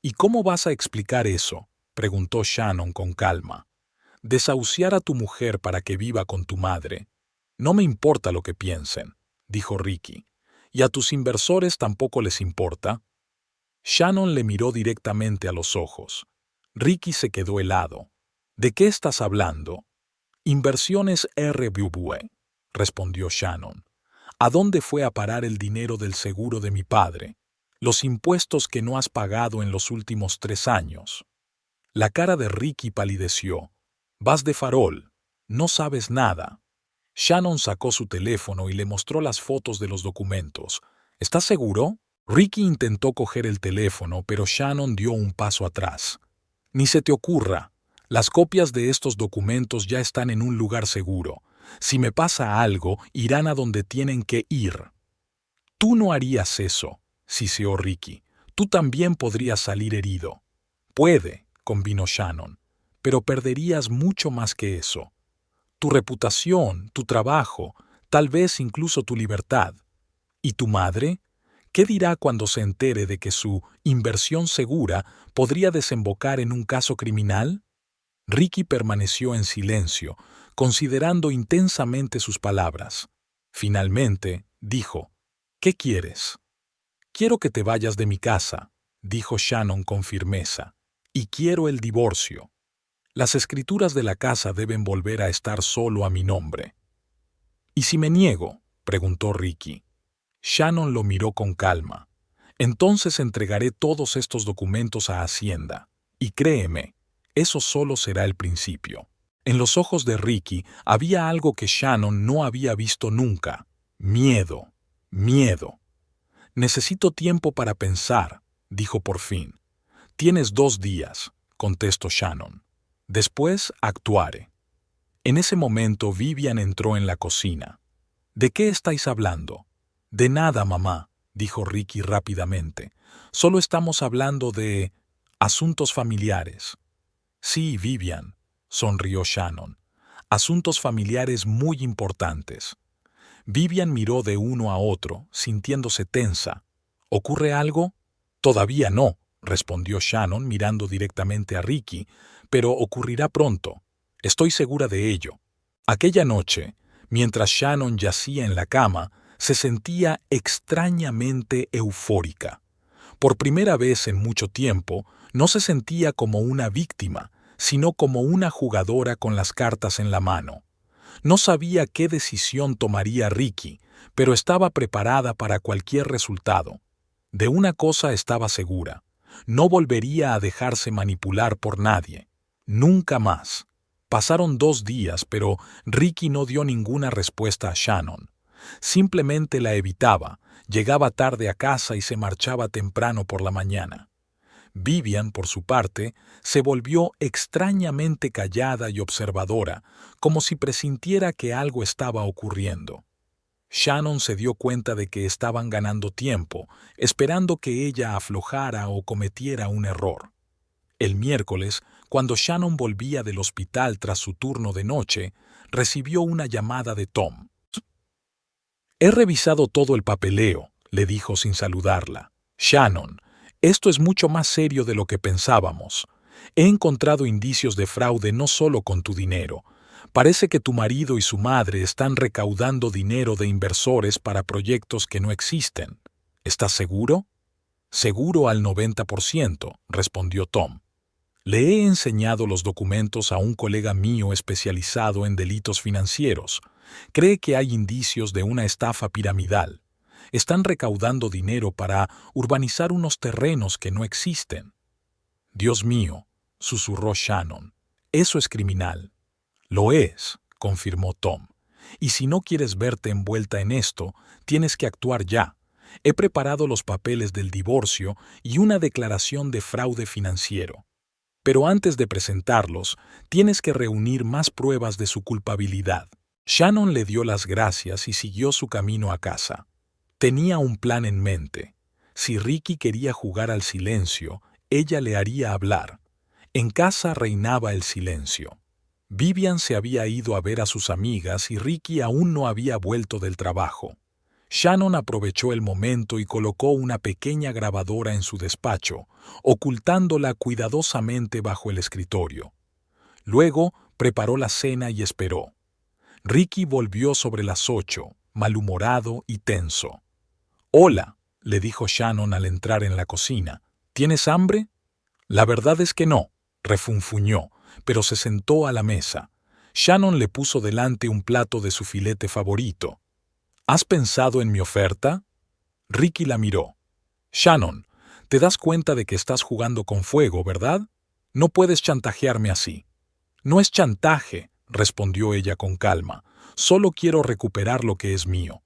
«¿Y cómo vas a explicar eso?», preguntó Shannon con calma. Desahuciar a tu mujer para que viva con tu madre. No me importa lo que piensen, dijo Ricky. ¿Y a tus inversores tampoco les importa? Shannon le miró directamente a los ojos. Ricky se quedó helado. ¿De qué estás hablando? Inversiones RBV, respondió Shannon. ¿A dónde fue a parar el dinero del seguro de mi padre? Los impuestos que no has pagado en los últimos 3 años. La cara de Ricky palideció. Vas de farol. No sabes nada. Shannon sacó su teléfono y le mostró las fotos de los documentos. ¿Estás seguro? Ricky intentó coger el teléfono, pero Shannon dio un paso atrás. Ni se te ocurra. Las copias de estos documentos ya están en un lugar seguro. Si me pasa algo, irán a donde tienen que ir. Tú no harías eso, siseó Ricky. Tú también podrías salir herido. Puede, convino Shannon, pero perderías mucho más que eso. Tu reputación, tu trabajo, tal vez incluso tu libertad. ¿Y tu madre? ¿Qué dirá cuando se entere de que su inversión segura podría desembocar en un caso criminal? Ricky permaneció en silencio, considerando intensamente sus palabras. Finalmente, dijo, ¿qué quieres? Quiero que te vayas de mi casa, dijo Shannon con firmeza, y quiero el divorcio. Las escrituras de la casa deben volver a estar solo a mi nombre. ¿Y si me niego? Preguntó Ricky. Shannon lo miró con calma. Entonces entregaré todos estos documentos a Hacienda. Y créeme, eso solo será el principio. En los ojos de Ricky había algo que Shannon no había visto nunca. Miedo. Miedo. Necesito tiempo para pensar, dijo por fin. Tienes 2 días, contestó Shannon. Después actuaré. En ese momento Vivian entró en la cocina. ¿De qué estáis hablando? De nada, mamá, dijo Ricky rápidamente. Solo estamos hablando de asuntos familiares. Sí, Vivian, sonrió Shannon. Asuntos familiares muy importantes. Vivian miró de uno a otro, sintiéndose tensa. ¿Ocurre algo? Todavía no, respondió Shannon mirando directamente a Ricky, pero ocurrirá pronto. Estoy segura de ello. Aquella noche, mientras Shannon yacía en la cama, se sentía extrañamente eufórica. Por primera vez en mucho tiempo, no se sentía como una víctima, sino como una jugadora con las cartas en la mano. No sabía qué decisión tomaría Ricky, pero estaba preparada para cualquier resultado. De una cosa estaba segura: no volvería a dejarse manipular por nadie. Nunca más. Pasaron 2 días, pero Ricky no dio ninguna respuesta a Shannon. Simplemente la evitaba, llegaba tarde a casa y se marchaba temprano por la mañana. Vivian, por su parte, se volvió extrañamente callada y observadora, como si presintiera que algo estaba ocurriendo. Shannon se dio cuenta de que estaban ganando tiempo, esperando que ella aflojara o cometiera un error. El miércoles, cuando Shannon volvía del hospital tras su turno de noche, recibió una llamada de Tom. «He revisado todo el papeleo», le dijo sin saludarla. «Shannon, esto es mucho más serio de lo que pensábamos. He encontrado indicios de fraude no solo con tu dinero. Parece que tu marido y su madre están recaudando dinero de inversores para proyectos que no existen. ¿Estás seguro?» «Seguro al 90%», respondió Tom. «Le he enseñado los documentos a un colega mío especializado en delitos financieros. Cree que hay indicios de una estafa piramidal. Están recaudando dinero para urbanizar unos terrenos que no existen». «Dios mío», susurró Shannon, «eso es criminal». «Lo es», confirmó Tom. «Y si no quieres verte envuelta en esto, tienes que actuar ya. He preparado los papeles del divorcio y una declaración de fraude financiero. Pero antes de presentarlos, tienes que reunir más pruebas de su culpabilidad». Shannon le dio las gracias y siguió su camino a casa. Tenía un plan en mente. Si Ricky quería jugar al silencio, ella le haría hablar. En casa reinaba el silencio. Vivian se había ido a ver a sus amigas y Ricky aún no había vuelto del trabajo. Shannon aprovechó el momento y colocó una pequeña grabadora en su despacho, ocultándola cuidadosamente bajo el escritorio. Luego preparó la cena y esperó. Ricky volvió sobre las 8, malhumorado y tenso. «Hola», le dijo Shannon al entrar en la cocina. «¿Tienes hambre?» «La verdad es que no», refunfuñó, pero se sentó a la mesa. Shannon le puso delante un plato de su filete favorito. «¿Has pensado en mi oferta?» Ricky la miró. «Shannon, te das cuenta de que estás jugando con fuego, ¿verdad? No puedes chantajearme así». «No es chantaje», respondió ella con calma. «Solo quiero recuperar lo que es mío.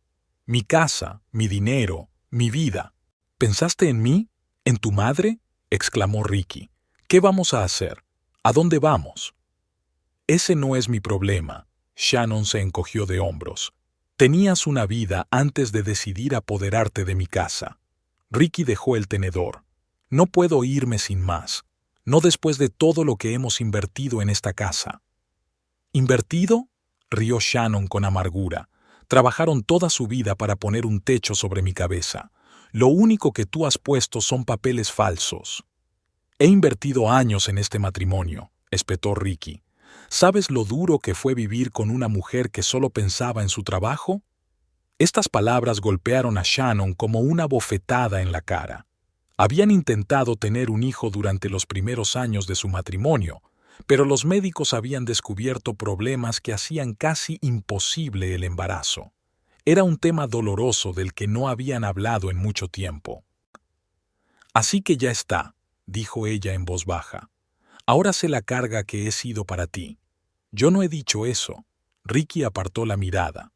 Mi casa, mi dinero, mi vida». «¿Pensaste en mí? ¿En tu madre?», exclamó Ricky. «¿Qué vamos a hacer? ¿A dónde vamos?» «Ese no es mi problema». Shannon se encogió de hombros. «Tenías una vida antes de decidir apoderarte de mi casa». Ricky dejó el tenedor. «No puedo irme sin más. No después de todo lo que hemos invertido en esta casa». «¿Invertido?», rió Shannon con amargura. «Trabajaron toda su vida para poner un techo sobre mi cabeza. Lo único que tú has puesto son papeles falsos». «He invertido años en este matrimonio», espetó Ricky. «¿Sabes lo duro que fue vivir con una mujer que solo pensaba en su trabajo?». Estas palabras golpearon a Shannon como una bofetada en la cara. Habían intentado tener un hijo durante los primeros años de su matrimonio, pero los médicos habían descubierto problemas que hacían casi imposible el embarazo. Era un tema doloroso del que no habían hablado en mucho tiempo. «Así que ya está», dijo ella en voz baja. «Ahora sé la carga que he sido para ti». «Yo no he dicho eso». Ricky apartó la mirada.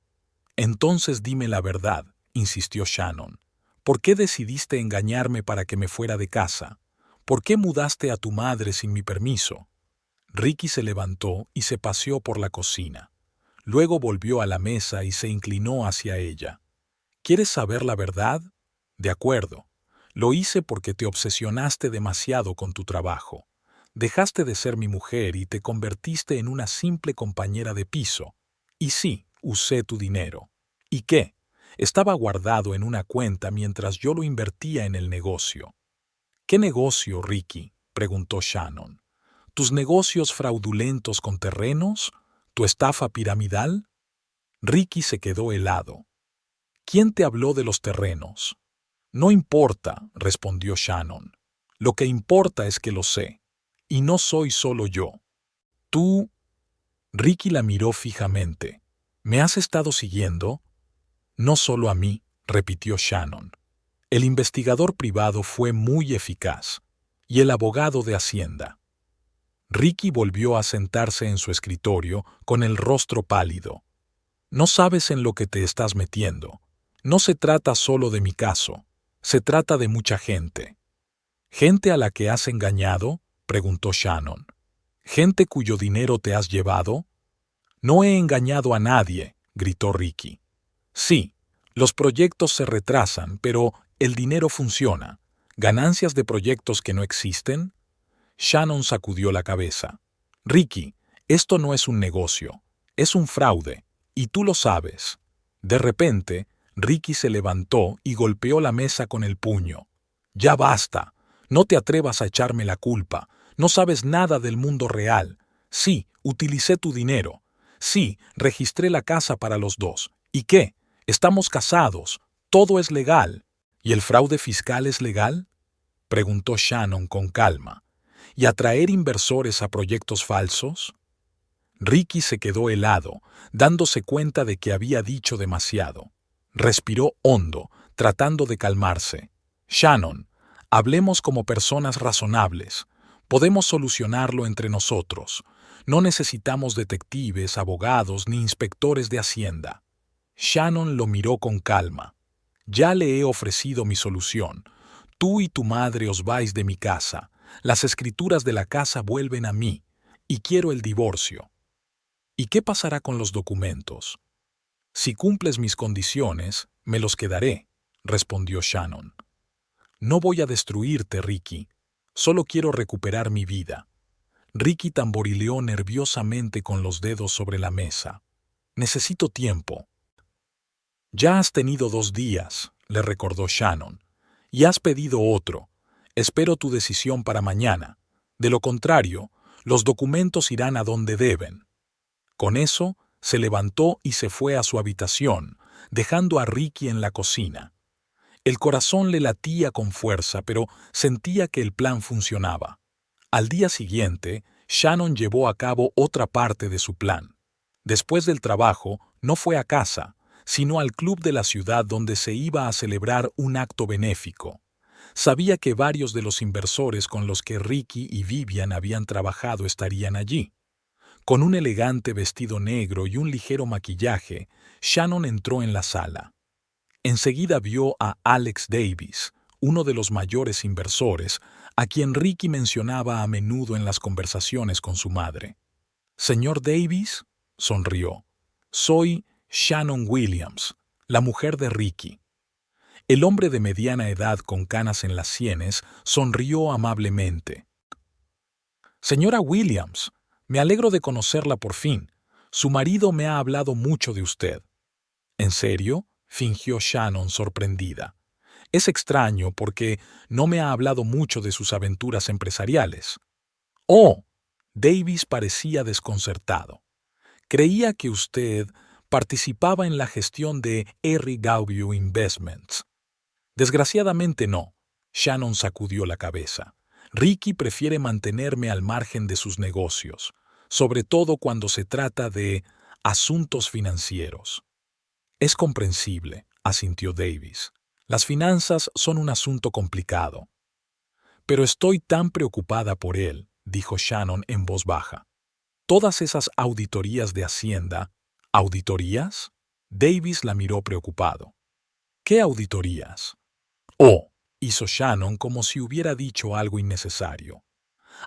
«Entonces dime la verdad», insistió Shannon. «¿Por qué decidiste engañarme para que me fuera de casa? ¿Por qué mudaste a tu madre sin mi permiso?». Ricky se levantó y se paseó por la cocina. Luego volvió a la mesa y se inclinó hacia ella. «¿Quieres saber la verdad? De acuerdo. Lo hice porque te obsesionaste demasiado con tu trabajo. Dejaste de ser mi mujer y te convertiste en una simple compañera de piso. Y sí, usé tu dinero. ¿Y qué? Estaba guardado en una cuenta mientras yo lo invertía en el negocio». «¿Qué negocio, Ricky?», preguntó Shannon. «¿Tus negocios fraudulentos con terrenos? ¿Tu estafa piramidal?». Ricky se quedó helado. «¿Quién te habló de los terrenos?». «No importa», respondió Shannon. «Lo que importa es que lo sé. Y no soy solo yo. Tú...». Ricky la miró fijamente. «¿Me has estado siguiendo?». «No solo a mí», repitió Shannon. «El investigador privado fue muy eficaz. Y el abogado de Hacienda». Ricky volvió a sentarse en su escritorio con el rostro pálido. «No sabes en lo que te estás metiendo. No se trata solo de mi caso. Se trata de mucha gente». «¿Gente a la que has engañado?», preguntó Shannon. «¿Gente cuyo dinero te has llevado?». «No he engañado a nadie», gritó Ricky. «Sí, los proyectos se retrasan, pero el dinero funciona. ¿Ganancias de proyectos que no existen?». Shannon sacudió la cabeza. «Ricky, esto no es un negocio. Es un fraude. Y tú lo sabes». De repente, Ricky se levantó y golpeó la mesa con el puño. «Ya basta. No te atrevas a echarme la culpa. No sabes nada del mundo real. Sí, utilicé tu dinero. Sí, registré la casa para los dos. ¿Y qué? Estamos casados. Todo es legal». «¿Y el fraude fiscal es legal?», preguntó Shannon con calma. «¿Y atraer inversores a proyectos falsos?». Ricky se quedó helado, dándose cuenta de que había dicho demasiado. Respiró hondo, tratando de calmarse. «Shannon, hablemos como personas razonables. Podemos solucionarlo entre nosotros. No necesitamos detectives, abogados ni inspectores de Hacienda». Shannon lo miró con calma. «Ya le he ofrecido mi solución. Tú y tu madre os vais de mi casa. Las escrituras de la casa vuelven a mí. Y quiero el divorcio». «¿Y qué pasará con los documentos?». «Si cumples mis condiciones, me los quedaré», respondió Shannon. «No voy a destruirte, Ricky. Solo quiero recuperar mi vida». Ricky tamborileó nerviosamente con los dedos sobre la mesa. «Necesito tiempo». «Ya has tenido 2 días», le recordó Shannon. «Y has pedido otro. Espero tu decisión para mañana. De lo contrario, Los documentos irán a donde deben. Con eso, se levantó y se fue a su habitación, dejando a Ricky en la cocina. El corazón le latía con fuerza, pero sentía que el plan funcionaba. Al día siguiente, Shannon llevó a cabo otra parte de su plan. Después del trabajo, no fue a casa, sino al club de la ciudad donde se iba a celebrar un acto benéfico. Sabía que varios de los inversores con los que Ricky y Vivian habían trabajado estarían allí. Con un elegante vestido negro y un ligero maquillaje, Shannon entró en la sala. Enseguida vio a Alex Davis, uno de los mayores inversores, a quien Ricky mencionaba a menudo en las conversaciones con su madre. «Señor Davis», sonrió, «soy Shannon Williams, la mujer de Ricky». El hombre de mediana edad con canas en las sienes sonrió amablemente. «Señora Williams, me alegro de conocerla por fin. Su marido me ha hablado mucho de usted». «¿En serio?», fingió Shannon sorprendida. «Es extraño porque no me ha hablado mucho de sus aventuras empresariales». «Oh», Davis parecía desconcertado. «Creía que usted participaba en la gestión de R. Gaudio Investments». «Desgraciadamente no», Shannon sacudió la cabeza. «Ricky prefiere mantenerme al margen de sus negocios, sobre todo cuando se trata de asuntos financieros». «Es comprensible», asintió Davis. «Las finanzas son un asunto complicado». «Pero estoy tan preocupada por él», dijo Shannon en voz baja. «Todas esas auditorías de Hacienda». «¿Auditorías?», Davis la miró preocupado. «¿Qué auditorías?». «Oh», hizo Shannon como si hubiera dicho algo innecesario.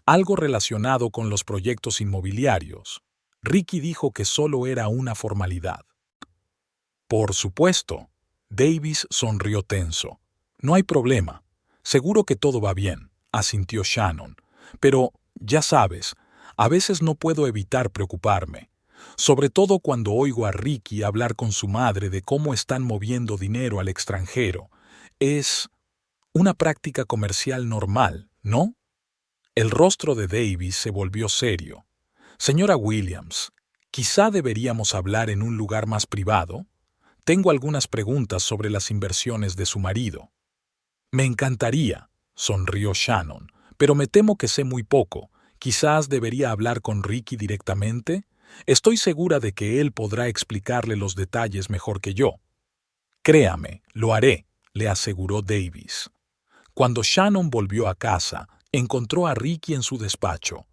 «Algo relacionado con los proyectos inmobiliarios». Ricky dijo que solo era una formalidad. «Por supuesto», Davis sonrió tenso. «No hay problema. Seguro que todo va bien», asintió Shannon. «Pero, ya sabes, a veces no puedo evitar preocuparme, sobre todo cuando oigo a Ricky hablar con su madre de cómo están moviendo dinero al extranjero. Es una práctica comercial normal, ¿no?». El rostro de Davis se volvió serio. «Señora Williams, quizá deberíamos hablar en un lugar más privado. Tengo algunas preguntas sobre las inversiones de su marido». «Me encantaría», sonrió Shannon, «pero me temo que sé muy poco. Quizás debería hablar con Ricky directamente. Estoy segura de que él podrá explicarle los detalles mejor que yo». «Créame, lo haré», le aseguró Davis. Cuando Shannon volvió a casa, encontró a Ricky en su despacho.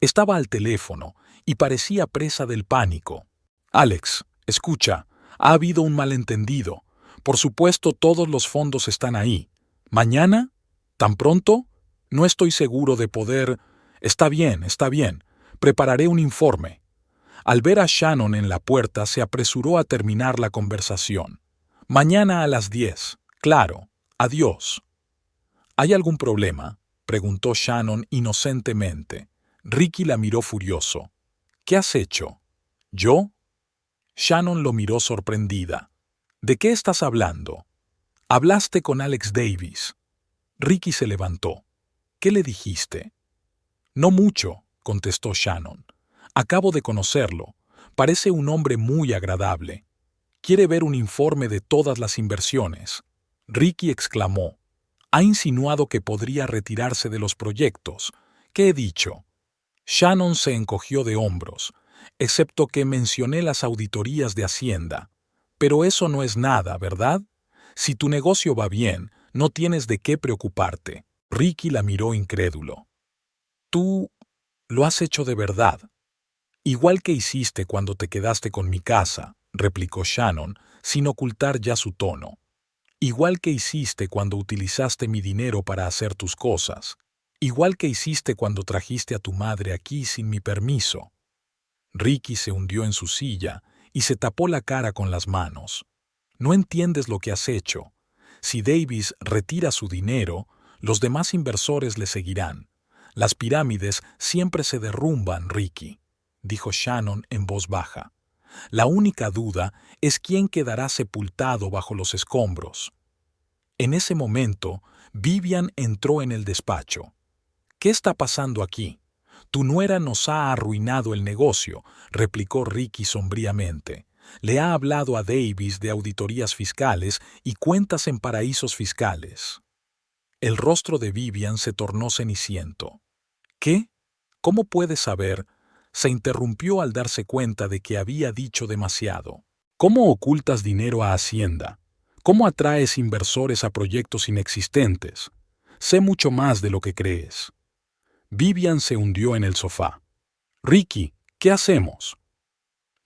Estaba al teléfono y parecía presa del pánico. «Alex, escucha, ha habido un malentendido. Por supuesto, todos los fondos están ahí. ¿Mañana? ¿Tan pronto? No estoy seguro de poder...». Está bien, prepararé un informe». Al ver a Shannon en la puerta, se apresuró a terminar la conversación. «Mañana a las 10. Claro. Adiós». «¿Hay algún problema?», preguntó Shannon inocentemente. Ricky la miró furioso. «¿Qué has hecho?». «¿Yo?». Shannon lo miró sorprendida. «¿De qué estás hablando?». «Hablaste con Alex Davis». Ricky se levantó. «¿Qué le dijiste?». «No mucho», contestó Shannon. «Acabo de conocerlo. Parece un hombre muy agradable. Quiere ver un informe de todas las inversiones». Ricky exclamó. «Ha insinuado que podría retirarse de los proyectos. ¿Qué he dicho?». Shannon se encogió de hombros, excepto que mencioné las auditorías de Hacienda. «Pero eso no es nada, ¿verdad? Si tu negocio va bien, no tienes de qué preocuparte». Ricky la miró incrédulo. «¿Tú lo has hecho de verdad?». «Igual que hiciste cuando te quedaste con mi casa», replicó Shannon, sin ocultar ya su tono. «Igual que hiciste cuando utilizaste mi dinero para hacer tus cosas. Igual que hiciste cuando trajiste a tu madre aquí sin mi permiso». Ricky se hundió en su silla y se tapó la cara con las manos. «No entiendes lo que has hecho. Si Davis retira su dinero, los demás inversores le seguirán. Las pirámides siempre se derrumban, Ricky», dijo Shannon en voz baja. «La única duda es quién quedará sepultado bajo los escombros». En ese momento, Vivian entró en el despacho. «¿Qué está pasando aquí? Tu nuera nos ha arruinado el negocio, replicó Ricky sombríamente. Le ha hablado a Davis de auditorías fiscales y cuentas en paraísos fiscales. El rostro de Vivian se tornó ceniciento. ¿Qué? ¿Cómo puedes saber? Se interrumpió al darse cuenta de que había dicho demasiado. ¿Cómo ocultas dinero a Hacienda? ¿Cómo atraes inversores a proyectos inexistentes? Sé mucho más de lo que crees. Vivian se hundió en el sofá. Ricky, ¿qué hacemos?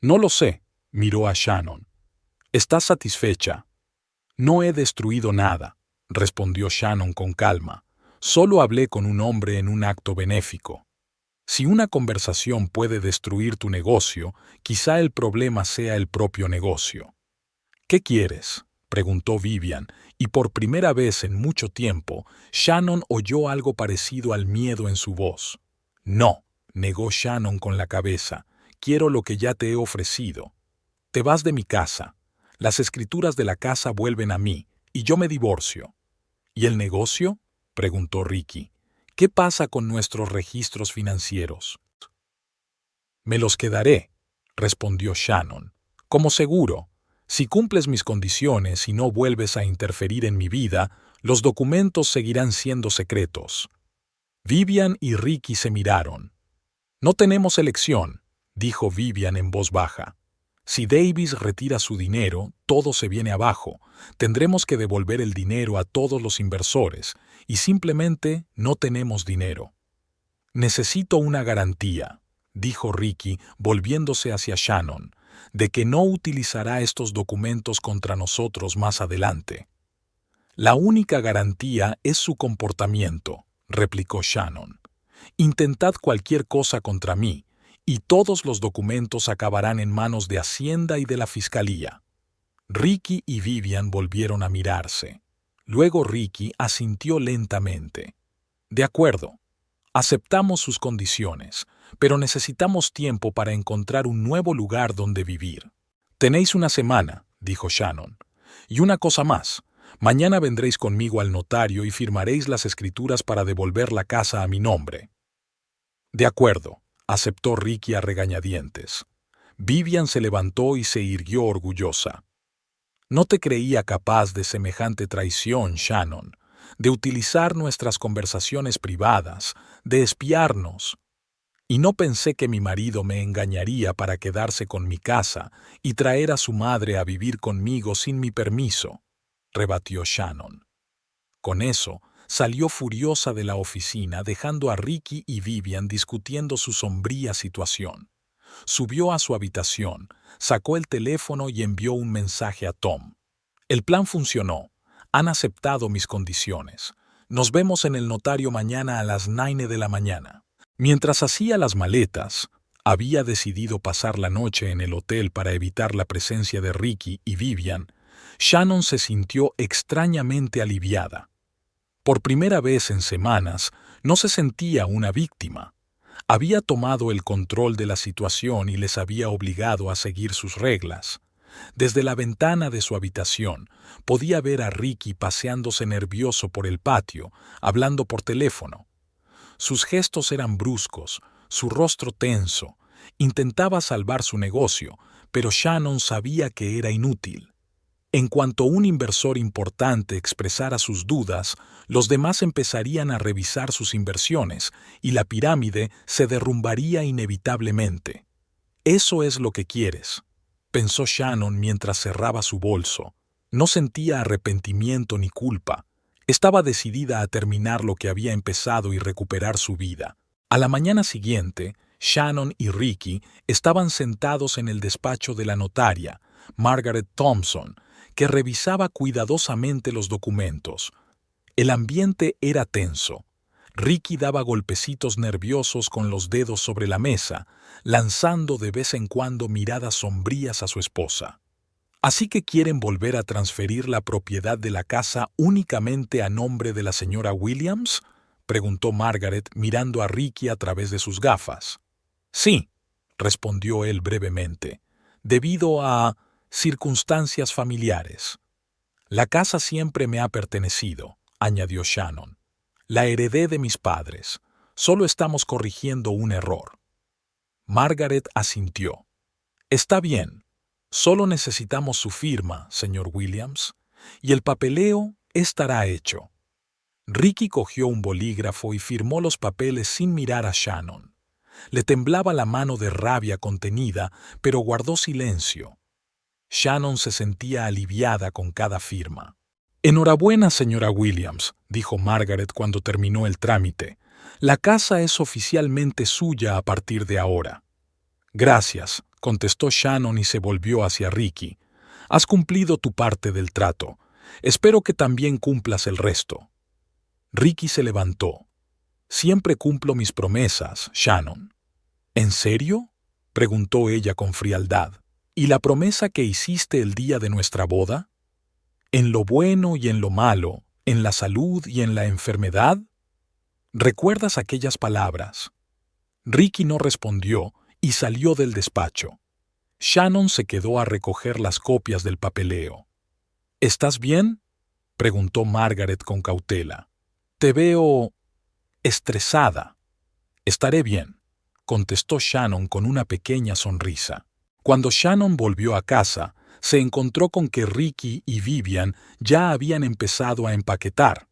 No lo sé, miró a Shannon. ¿Estás satisfecha? No he destruido nada, respondió Shannon con calma. Solo hablé con un hombre en un acto benéfico. Si una conversación puede destruir tu negocio, quizá el problema sea el propio negocio. ¿Qué quieres?, preguntó Vivian, y por primera vez en mucho tiempo, Shannon oyó algo parecido al miedo en su voz. No, negó Shannon con la cabeza. Quiero lo que ya te he ofrecido. Te vas de mi casa. Las escrituras de la casa vuelven a mí, y yo me divorcio. ¿Y el negocio?, preguntó Ricky. ¿Qué pasa con nuestros registros financieros? Me los quedaré, respondió Shannon. Como seguro. Si cumples mis condiciones y no vuelves a interferir en mi vida, los documentos seguirán siendo secretos. Vivian y Ricky se miraron. No tenemos elección, dijo Vivian en voz baja. Si Davis retira su dinero, todo se viene abajo. Tendremos que devolver el dinero a todos los inversores, y simplemente no tenemos dinero. Necesito una garantía, dijo Ricky, volviéndose hacia Shannon, de que no utilizará estos documentos contra nosotros más adelante. La única garantía es su comportamiento, replicó Shannon. Intentad cualquier cosa contra mí, y todos los documentos acabarán en manos de Hacienda y de la Fiscalía. Ricky y Vivian volvieron a mirarse. Luego Ricky asintió lentamente. De acuerdo. Aceptamos sus condiciones, pero necesitamos tiempo para encontrar un nuevo lugar donde vivir. Tenéis una semana, dijo Shannon. Y una cosa más. Mañana vendréis conmigo al notario y firmaréis las escrituras para devolver la casa a mi nombre. De acuerdo, aceptó Ricky a regañadientes. Vivian se levantó y se irguió orgullosa. No te creía capaz de semejante traición, Shannon, de utilizar nuestras conversaciones privadas, de espiarnos. Y no pensé que mi marido me engañaría para quedarse con mi casa y traer a su madre a vivir conmigo sin mi permiso, rebatió Shannon. Con eso, salió furiosa de la oficina dejando a Ricky y Vivian discutiendo su sombría situación. Subió a su habitación, sacó el teléfono y envió un mensaje a Tom. El plan funcionó. Han aceptado mis condiciones. Nos vemos en el notario mañana a las 9 de la mañana. Mientras hacía las maletas, había decidido pasar la noche en el hotel para evitar la presencia de Ricky y Vivian. Shannon se sintió extrañamente aliviada. Por primera vez en semanas, no se sentía una víctima. Había tomado el control de la situación y les había obligado a seguir sus reglas. Desde la ventana de su habitación, podía ver a Ricky paseándose nervioso por el patio, hablando por teléfono. Sus gestos eran bruscos, su rostro tenso. Intentaba salvar su negocio, pero Shannon sabía que era inútil. En cuanto un inversor importante expresara sus dudas, los demás empezarían a revisar sus inversiones y la pirámide se derrumbaría inevitablemente. Eso es lo que quieres, pensó Shannon mientras cerraba su bolso. No sentía arrepentimiento ni culpa. Estaba decidida a terminar lo que había empezado y recuperar su vida. A la mañana siguiente, Shannon y Ricky estaban sentados en el despacho de la notaria, Margaret Thompson, que revisaba cuidadosamente los documentos. El ambiente era tenso. Ricky daba golpecitos nerviosos con los dedos sobre la mesa, lanzando de vez en cuando miradas sombrías a su esposa. ¿Así que quieren volver a transferir la propiedad de la casa únicamente a nombre de la señora Williams?, preguntó Margaret mirando a Ricky a través de sus gafas. Sí, respondió él brevemente, debido a circunstancias familiares. La casa siempre me ha pertenecido, añadió Shannon. La heredé de mis padres. Solo estamos corrigiendo un error. Margaret asintió. Está bien. Solo necesitamos su firma, señor Williams, y el papeleo estará hecho. Ricky cogió un bolígrafo y firmó los papeles sin mirar a Shannon. Le temblaba la mano de rabia contenida, pero guardó silencio. Shannon se sentía aliviada con cada firma. Enhorabuena, señora Williams, dijo Margaret cuando terminó el trámite. La casa es oficialmente suya a partir de ahora. Gracias, contestó Shannon y se volvió hacia Ricky. Has cumplido tu parte del trato. Espero que también cumplas el resto. Ricky se levantó. Siempre cumplo mis promesas, Shannon. ¿En serio?, preguntó ella con frialdad. ¿Y la promesa que hiciste el día de nuestra boda? ¿En lo bueno y en lo malo, en la salud y en la enfermedad? ¿Recuerdas aquellas palabras? Ricky no respondió y salió del despacho. Shannon se quedó a recoger las copias del papeleo. ¿Estás bien?, preguntó Margaret con cautela. Te veo estresada. Estaré bien, contestó Shannon con una pequeña sonrisa. Cuando Shannon volvió a casa, se encontró con que Ricky y Vivian ya habían empezado a empaquetar.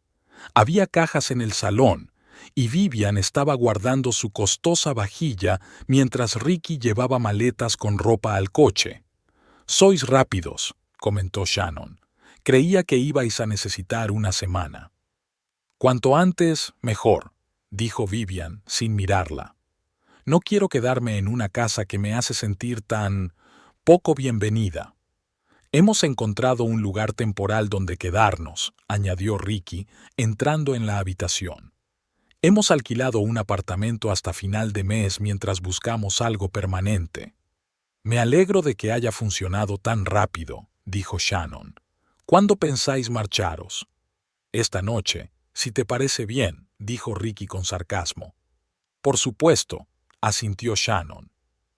Había cajas en el salón, y Vivian estaba guardando su costosa vajilla mientras Ricky llevaba maletas con ropa al coche. «Sois rápidos», comentó Shannon. «Creía que ibais a necesitar una semana». «Cuanto antes, mejor», dijo Vivian sin mirarla. «No quiero quedarme en una casa que me hace sentir tan poco bienvenida». «Hemos encontrado un lugar temporal donde quedarnos», añadió Ricky, entrando en la habitación. «Hemos alquilado un apartamento hasta final de mes mientras buscamos algo permanente». «Me alegro de que haya funcionado tan rápido», dijo Shannon. «¿Cuándo pensáis marcharos?» «Esta noche, si te parece bien», dijo Ricky con sarcasmo. «Por supuesto», asintió Shannon.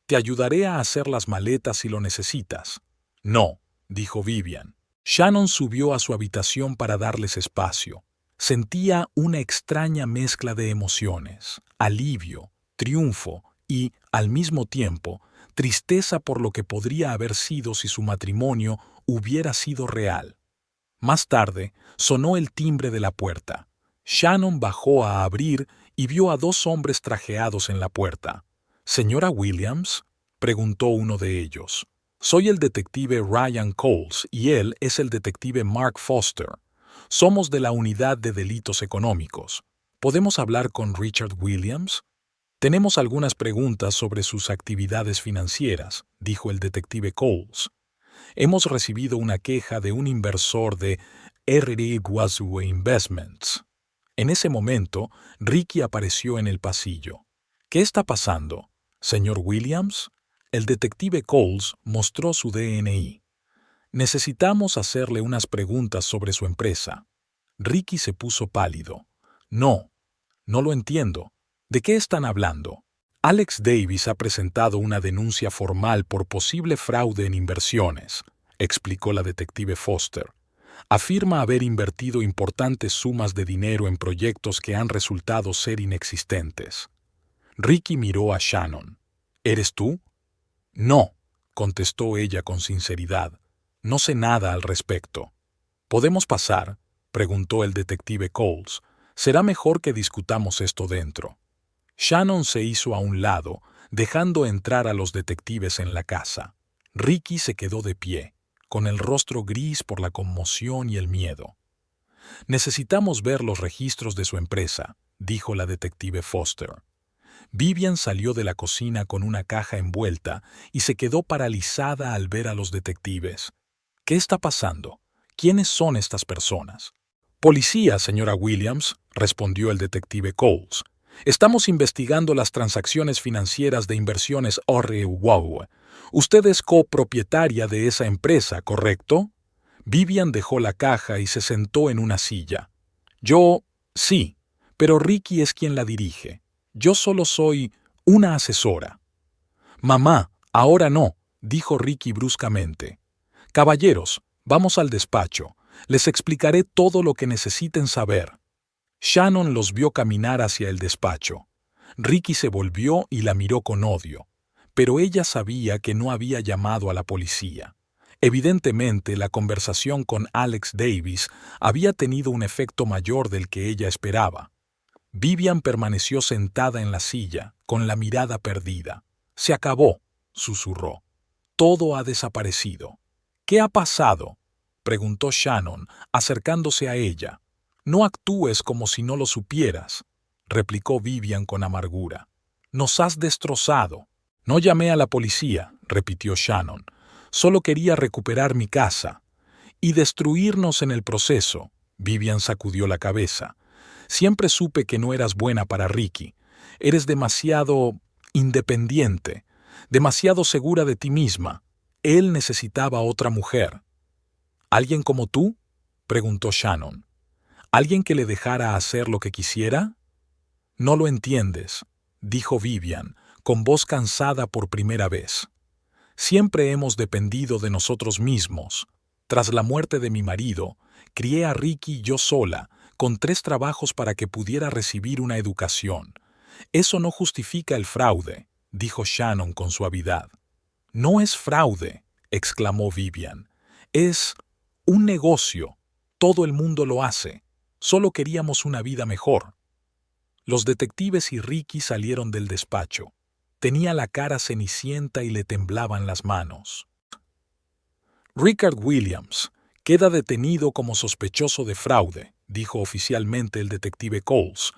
«Te ayudaré a hacer las maletas si lo necesitas». «No», dijo Vivian. Shannon subió a su habitación para darles espacio. Sentía una extraña mezcla de emociones, alivio, triunfo y, al mismo tiempo, tristeza por lo que podría haber sido si su matrimonio hubiera sido real. Más tarde, sonó el timbre de la puerta. Shannon bajó a abrir y vio a dos hombres trajeados en la puerta. «¿Señora Williams?», preguntó uno de ellos. «Soy el detective Ryan Coles y él es el detective Mark Foster. Somos de la Unidad de Delitos Económicos. ¿Podemos hablar con Richard Williams?» «Tenemos algunas preguntas sobre sus actividades financieras», dijo el detective Coles. «Hemos recibido una queja de un inversor de R.D. Guazú Investments». En ese momento, Ricky apareció en el pasillo. «¿Qué está pasando, señor Williams?» El detective Coles mostró su DNI. «Necesitamos hacerle unas preguntas sobre su empresa». Ricky se puso pálido. «No lo entiendo. ¿De qué están hablando?» «Alex Davis ha presentado una denuncia formal por posible fraude en inversiones», explicó la detective Foster. «Afirma haber invertido importantes sumas de dinero en proyectos que han resultado ser inexistentes». Ricky miró a Shannon. «¿Eres tú?» «No», contestó ella con sinceridad. «No sé nada al respecto». «¿Podemos pasar?», preguntó el detective Coles. «Será mejor que discutamos esto dentro». Shannon se hizo a un lado, dejando entrar a los detectives en la casa. Ricky se quedó de pie, con el rostro gris por la conmoción y el miedo. «Necesitamos ver los registros de su empresa», dijo la detective Foster. Vivian salió de la cocina con una caja envuelta y se quedó paralizada al ver a los detectives. «¿Qué está pasando? ¿Quiénes son estas personas?» «Policía, señora Williams», respondió el detective Coles. «Estamos investigando las transacciones financieras de inversiones R.W. Usted es copropietaria de esa empresa, ¿correcto?» Vivian dejó la caja y se sentó en una silla. «Yo, sí, pero Ricky es quien la dirige. Yo solo soy una asesora». «Mamá, ahora no», dijo Ricky bruscamente. «Caballeros, vamos al despacho. Les explicaré todo lo que necesiten saber». Shannon los vio caminar hacia el despacho. Ricky se volvió y la miró con odio, pero ella sabía que no había llamado a la policía. Evidentemente, la conversación con Alex Davis había tenido un efecto mayor del que ella esperaba. Vivian permaneció sentada en la silla, con la mirada perdida. «Se acabó», susurró. «Todo ha desaparecido». «¿Qué ha pasado?», preguntó Shannon, acercándose a ella. «No actúes como si no lo supieras», replicó Vivian con amargura. «Nos has destrozado». «No llamé a la policía», repitió Shannon. «Solo quería recuperar mi casa». «Y destruirnos en el proceso», Vivian sacudió la cabeza. «Siempre supe que no eras buena para Ricky. Eres demasiado independiente, demasiado segura de ti misma. Él necesitaba otra mujer». «¿Alguien como tú?», preguntó Shannon. «¿Alguien que le dejara hacer lo que quisiera?». «No lo entiendes», dijo Vivian, con voz cansada por primera vez. «Siempre hemos dependido de nosotros mismos. Tras la muerte de mi marido, crié a Ricky yo sola, con 3 trabajos para que pudiera recibir una educación. Eso no justifica el fraude», dijo Shannon con suavidad. «No es fraude», exclamó Vivian. «Es un negocio. Todo el mundo lo hace. Solo queríamos una vida mejor». Los detectives y Ricky salieron del despacho. Tenía la cara cenicienta y le temblaban las manos. «Rickard Williams queda detenido como sospechoso de fraude», dijo oficialmente el detective Coles.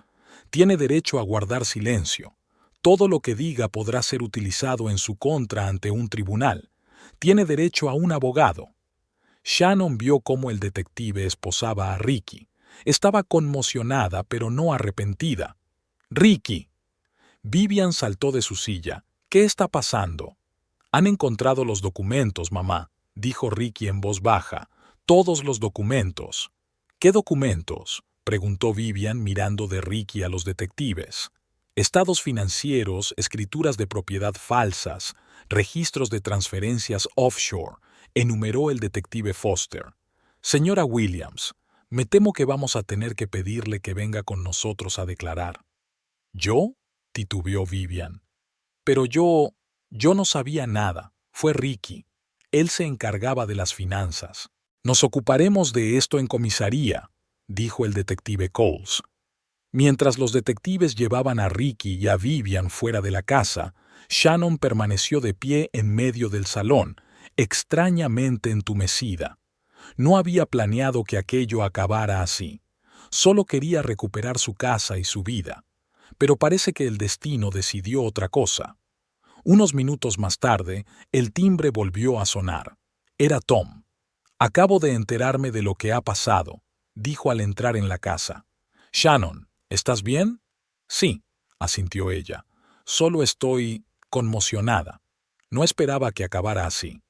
«Tiene derecho a guardar silencio. Todo lo que diga podrá ser utilizado en su contra ante un tribunal. Tiene derecho a un abogado». Shannon vio cómo el detective esposaba a Ricky. Estaba conmocionada, pero no arrepentida. «Ricky». Vivian saltó de su silla. «¿Qué está pasando?». «Han encontrado los documentos, mamá», dijo Ricky en voz baja. «Todos los documentos». «¿Qué documentos?», preguntó Vivian mirando de Ricky a los detectives. «Estados financieros, escrituras de propiedad falsas, registros de transferencias offshore», enumeró el detective Foster. «Señora Williams, me temo que vamos a tener que pedirle que venga con nosotros a declarar». «¿Yo?», titubeó Vivian. «Pero yo no sabía nada. Fue Ricky. Él se encargaba de las finanzas». «Nos ocuparemos de esto en comisaría», dijo el detective Coles. Mientras los detectives llevaban a Ricky y a Vivian fuera de la casa, Shannon permaneció de pie en medio del salón, extrañamente entumecida. No había planeado que aquello acabara así. Solo quería recuperar su casa y su vida. Pero parece que el destino decidió otra cosa. Unos minutos más tarde, el timbre volvió a sonar. Era Tom. «Acabo de enterarme de lo que ha pasado», dijo al entrar en la casa. «Shannon, ¿estás bien?». «Sí», asintió ella. «Solo estoy conmocionada. No esperaba que acabara así».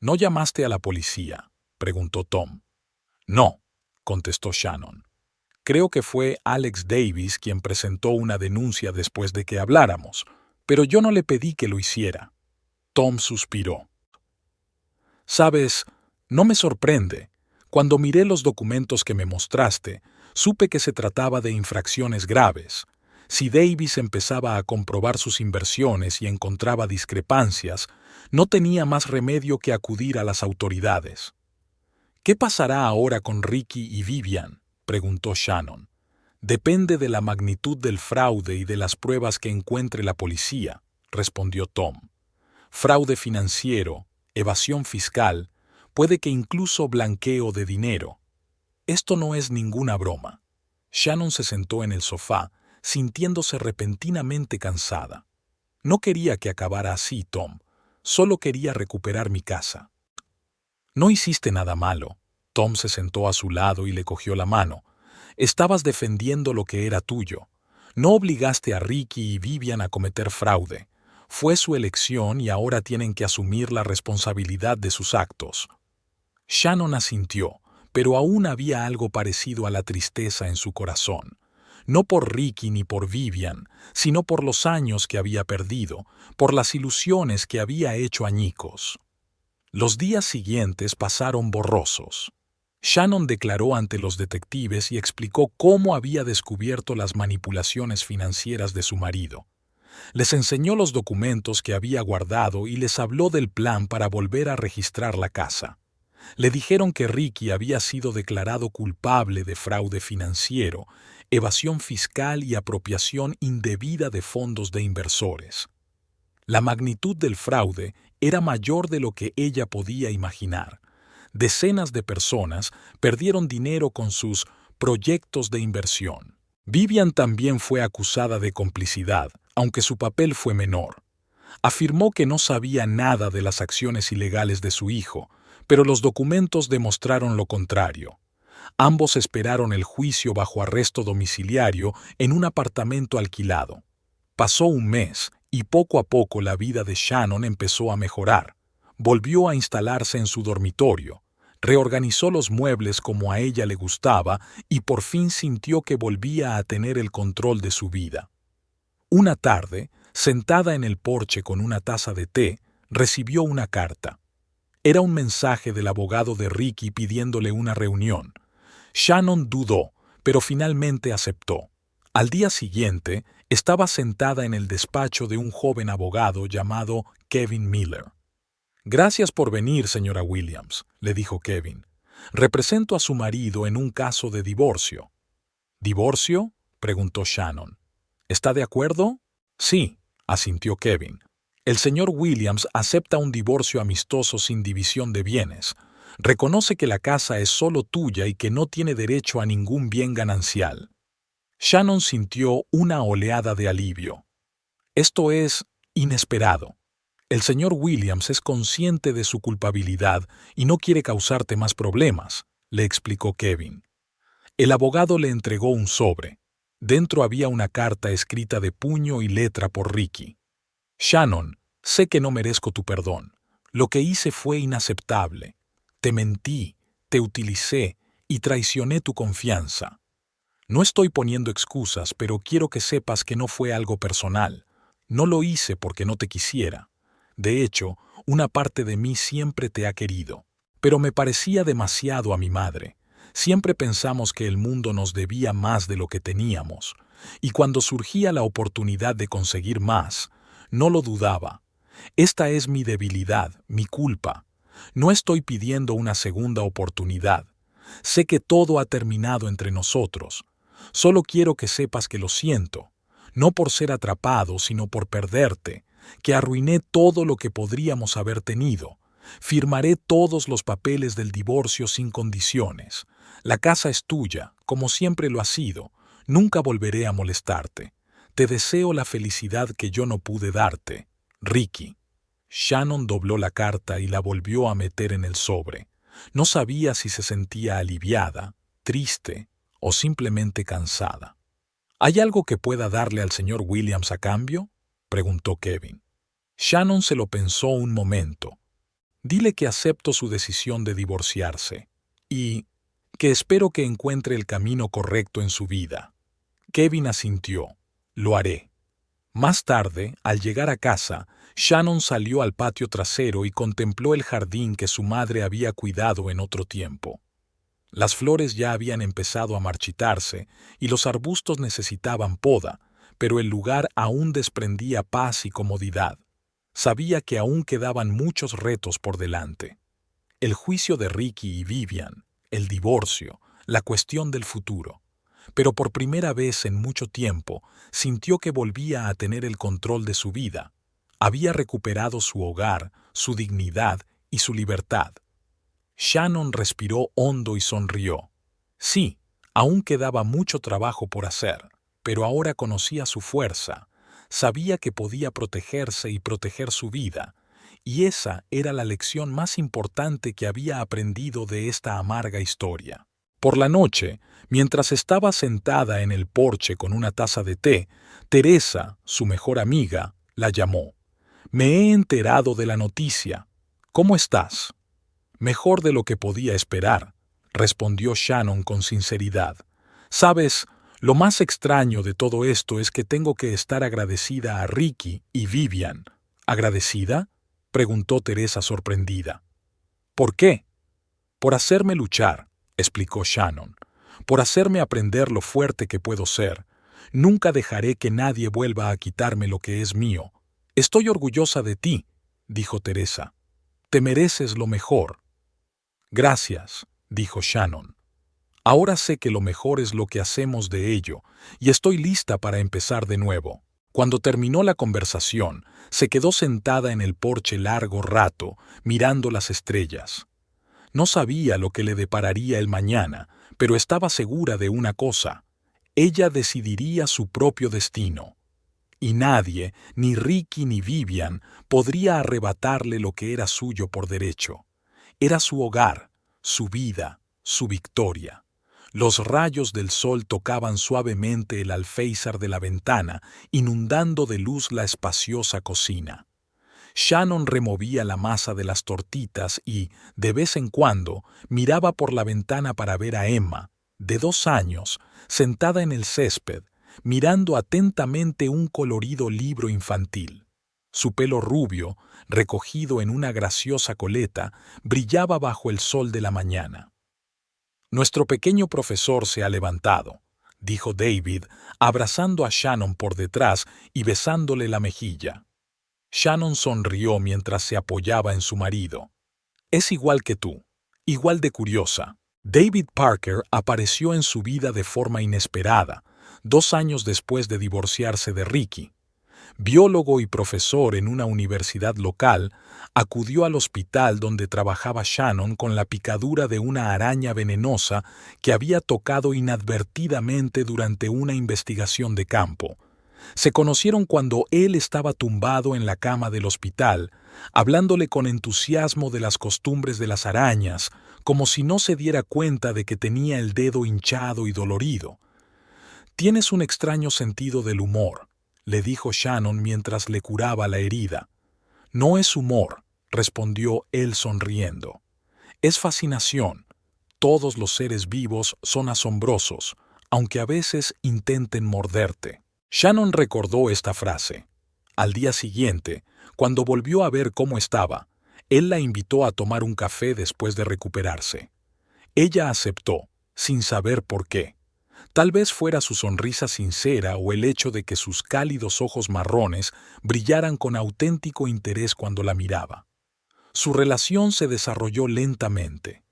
«¿No llamaste a la policía?», preguntó Tom. «No», contestó Shannon. «Creo que fue Alex Davis quien presentó una denuncia después de que habláramos, pero yo no le pedí que lo hiciera». Tom suspiró. «Sabes, no me sorprende. Cuando miré los documentos que me mostraste, supe que se trataba de infracciones graves. Si Davis empezaba a comprobar sus inversiones y encontraba discrepancias, no tenía más remedio que acudir a las autoridades». «¿Qué pasará ahora con Ricky y Vivian?», preguntó Shannon. «Depende de la magnitud del fraude y de las pruebas que encuentre la policía», respondió Tom. «Fraude financiero, evasión fiscal, puede que incluso blanqueo de dinero. Esto no es ninguna broma». Shannon se sentó en el sofá, sintiéndose repentinamente cansada. «No quería que acabara así, Tom. Solo quería recuperar mi casa». «No hiciste nada malo». Tom se sentó a su lado y le cogió la mano. «Estabas defendiendo lo que era tuyo. No obligaste a Ricky y Vivian a cometer fraude. Fue su elección y ahora tienen que asumir la responsabilidad de sus actos». Shannon asintió, pero aún había algo parecido a la tristeza en su corazón. No por Ricky ni por Vivian, sino por los años que había perdido, por las ilusiones que había hecho añicos. Los días siguientes pasaron borrosos. Shannon declaró ante los detectives y explicó cómo había descubierto las manipulaciones financieras de su marido. Les enseñó los documentos que había guardado y les habló del plan para volver a registrar la casa. Le dijeron que Ricky había sido declarado culpable de fraude financiero, evasión fiscal y apropiación indebida de fondos de inversores. La magnitud del fraude era mayor de lo que ella podía imaginar. Decenas de personas perdieron dinero con sus proyectos de inversión. Vivian también fue acusada de complicidad, aunque su papel fue menor. Afirmó que no sabía nada de las acciones ilegales de su hijo, pero los documentos demostraron lo contrario. Ambos esperaron el juicio bajo arresto domiciliario en un apartamento alquilado. Pasó un mes y poco a poco la vida de Shannon empezó a mejorar. Volvió a instalarse en su dormitorio, reorganizó los muebles como a ella le gustaba y por fin sintió que volvía a tener el control de su vida. Una tarde, sentada en el porche con una taza de té, recibió una carta. Era un mensaje del abogado de Ricky pidiéndole una reunión. Shannon dudó, pero finalmente aceptó. Al día siguiente, estaba sentada en el despacho de un joven abogado llamado Kevin Miller. «Gracias por venir, señora Williams», le dijo Kevin. «Represento a su marido en un caso de divorcio». «¿Divorcio?», preguntó Shannon. «¿Está de acuerdo?». «Sí», asintió Kevin. «El señor Williams acepta un divorcio amistoso sin división de bienes. Reconoce que la casa es solo tuya y que no tiene derecho a ningún bien ganancial». Shannon sintió una oleada de alivio. «Esto es inesperado. El señor Williams es consciente de su culpabilidad y no quiere causarte más problemas», le explicó Kevin. El abogado le entregó un sobre. Dentro había una carta escrita de puño y letra por Ricky. «Shannon, sé que no merezco tu perdón. Lo que hice fue inaceptable. Te mentí, te utilicé y traicioné tu confianza. No estoy poniendo excusas, pero quiero que sepas que no fue algo personal. No lo hice porque no te quisiera. De hecho, una parte de mí siempre te ha querido. Pero me parecía demasiado a mi madre. Siempre pensamos que el mundo nos debía más de lo que teníamos. Y cuando surgía la oportunidad de conseguir más, no lo dudaba. Esta es mi debilidad, mi culpa. No estoy pidiendo una segunda oportunidad. Sé que todo ha terminado entre nosotros. Solo quiero que sepas que lo siento, no por ser atrapado, sino por perderte, que arruiné todo lo que podríamos haber tenido. Firmaré todos los papeles del divorcio sin condiciones. La casa es tuya, como siempre lo ha sido. Nunca volveré a molestarte. Te deseo la felicidad que yo no pude darte. Ricky». Shannon dobló la carta y la volvió a meter en el sobre. No sabía si se sentía aliviada, triste o simplemente cansada. «¿Hay algo que pueda darle al señor Williams a cambio?», preguntó Kevin. Shannon se lo pensó un momento. «Dile que acepto su decisión de divorciarse y que espero que encuentre el camino correcto en su vida». Kevin asintió. «Lo haré». Más tarde, al llegar a casa, Shannon salió al patio trasero y contempló el jardín que su madre había cuidado en otro tiempo. Las flores ya habían empezado a marchitarse y los arbustos necesitaban poda, pero el lugar aún desprendía paz y comodidad. Sabía que aún quedaban muchos retos por delante. El juicio de Ricky y Vivian, el divorcio, la cuestión del futuro. Pero por primera vez en mucho tiempo sintió que volvía a tener el control de su vida. Había recuperado su hogar, su dignidad y su libertad. Shannon respiró hondo y sonrió. Sí, aún quedaba mucho trabajo por hacer, pero ahora conocía su fuerza. Sabía que podía protegerse y proteger su vida, y esa era la lección más importante que había aprendido de esta amarga historia. Por la noche, mientras estaba sentada en el porche con una taza de té, Teresa, su mejor amiga, la llamó. «Me he enterado de la noticia. ¿Cómo estás?». «Mejor de lo que podía esperar», respondió Shannon con sinceridad. «Sabes, lo más extraño de todo esto es que tengo que estar agradecida a Ricky y Vivian». «¿Agradecida?», preguntó Teresa sorprendida. «¿Por qué?». «Por hacerme luchar. explicó Shannon, por hacerme aprender lo fuerte que puedo ser. Nunca dejaré que nadie vuelva a quitarme lo que es mío. Estoy orgullosa de ti, dijo Teresa. Te mereces lo mejor. Gracias, dijo Shannon. Ahora sé que lo mejor es lo que hacemos de ello, y estoy lista para empezar de nuevo. Cuando terminó la conversación, se quedó sentada en el porche largo rato, mirando las estrellas. No sabía lo que le depararía el mañana, pero estaba segura de una cosa: ella decidiría su propio destino. Y nadie, ni Ricky ni Vivian, podría arrebatarle lo que era suyo por derecho. Era su hogar, su vida, su victoria. Los rayos del sol tocaban suavemente el alféizar de la ventana, inundando de luz la espaciosa cocina. Shannon removía la masa de las tortitas y, de vez en cuando, miraba por la ventana para ver a Emma, de 2 años, sentada en el césped, mirando atentamente un colorido libro infantil. Su pelo rubio, recogido en una graciosa coleta, brillaba bajo el sol de la mañana. «Nuestro pequeño profesor se ha levantado», dijo David, abrazando a Shannon por detrás y besándole la mejilla. Shannon sonrió mientras se apoyaba en su marido. «Es igual que tú, igual de curiosa». David Parker apareció en su vida de forma inesperada, 2 años después de divorciarse de Ricky. Biólogo y profesor en una universidad local, acudió al hospital donde trabajaba Shannon con la picadura de una araña venenosa que había tocado inadvertidamente durante una investigación de campo. Se conocieron cuando él estaba tumbado en la cama del hospital, hablándole con entusiasmo de las costumbres de las arañas, como si no se diera cuenta de que tenía el dedo hinchado y dolorido. «Tienes un extraño sentido del humor», le dijo Shannon mientras le curaba la herida. «No es humor», respondió él sonriendo. «Es fascinación. Todos los seres vivos son asombrosos, aunque a veces intenten morderte». Shannon recordó esta frase. Al día siguiente, cuando volvió a ver cómo estaba, él la invitó a tomar un café después de recuperarse. Ella aceptó, sin saber por qué. Tal vez fuera su sonrisa sincera o el hecho de que sus cálidos ojos marrones brillaran con auténtico interés cuando la miraba. Su relación se desarrolló lentamente.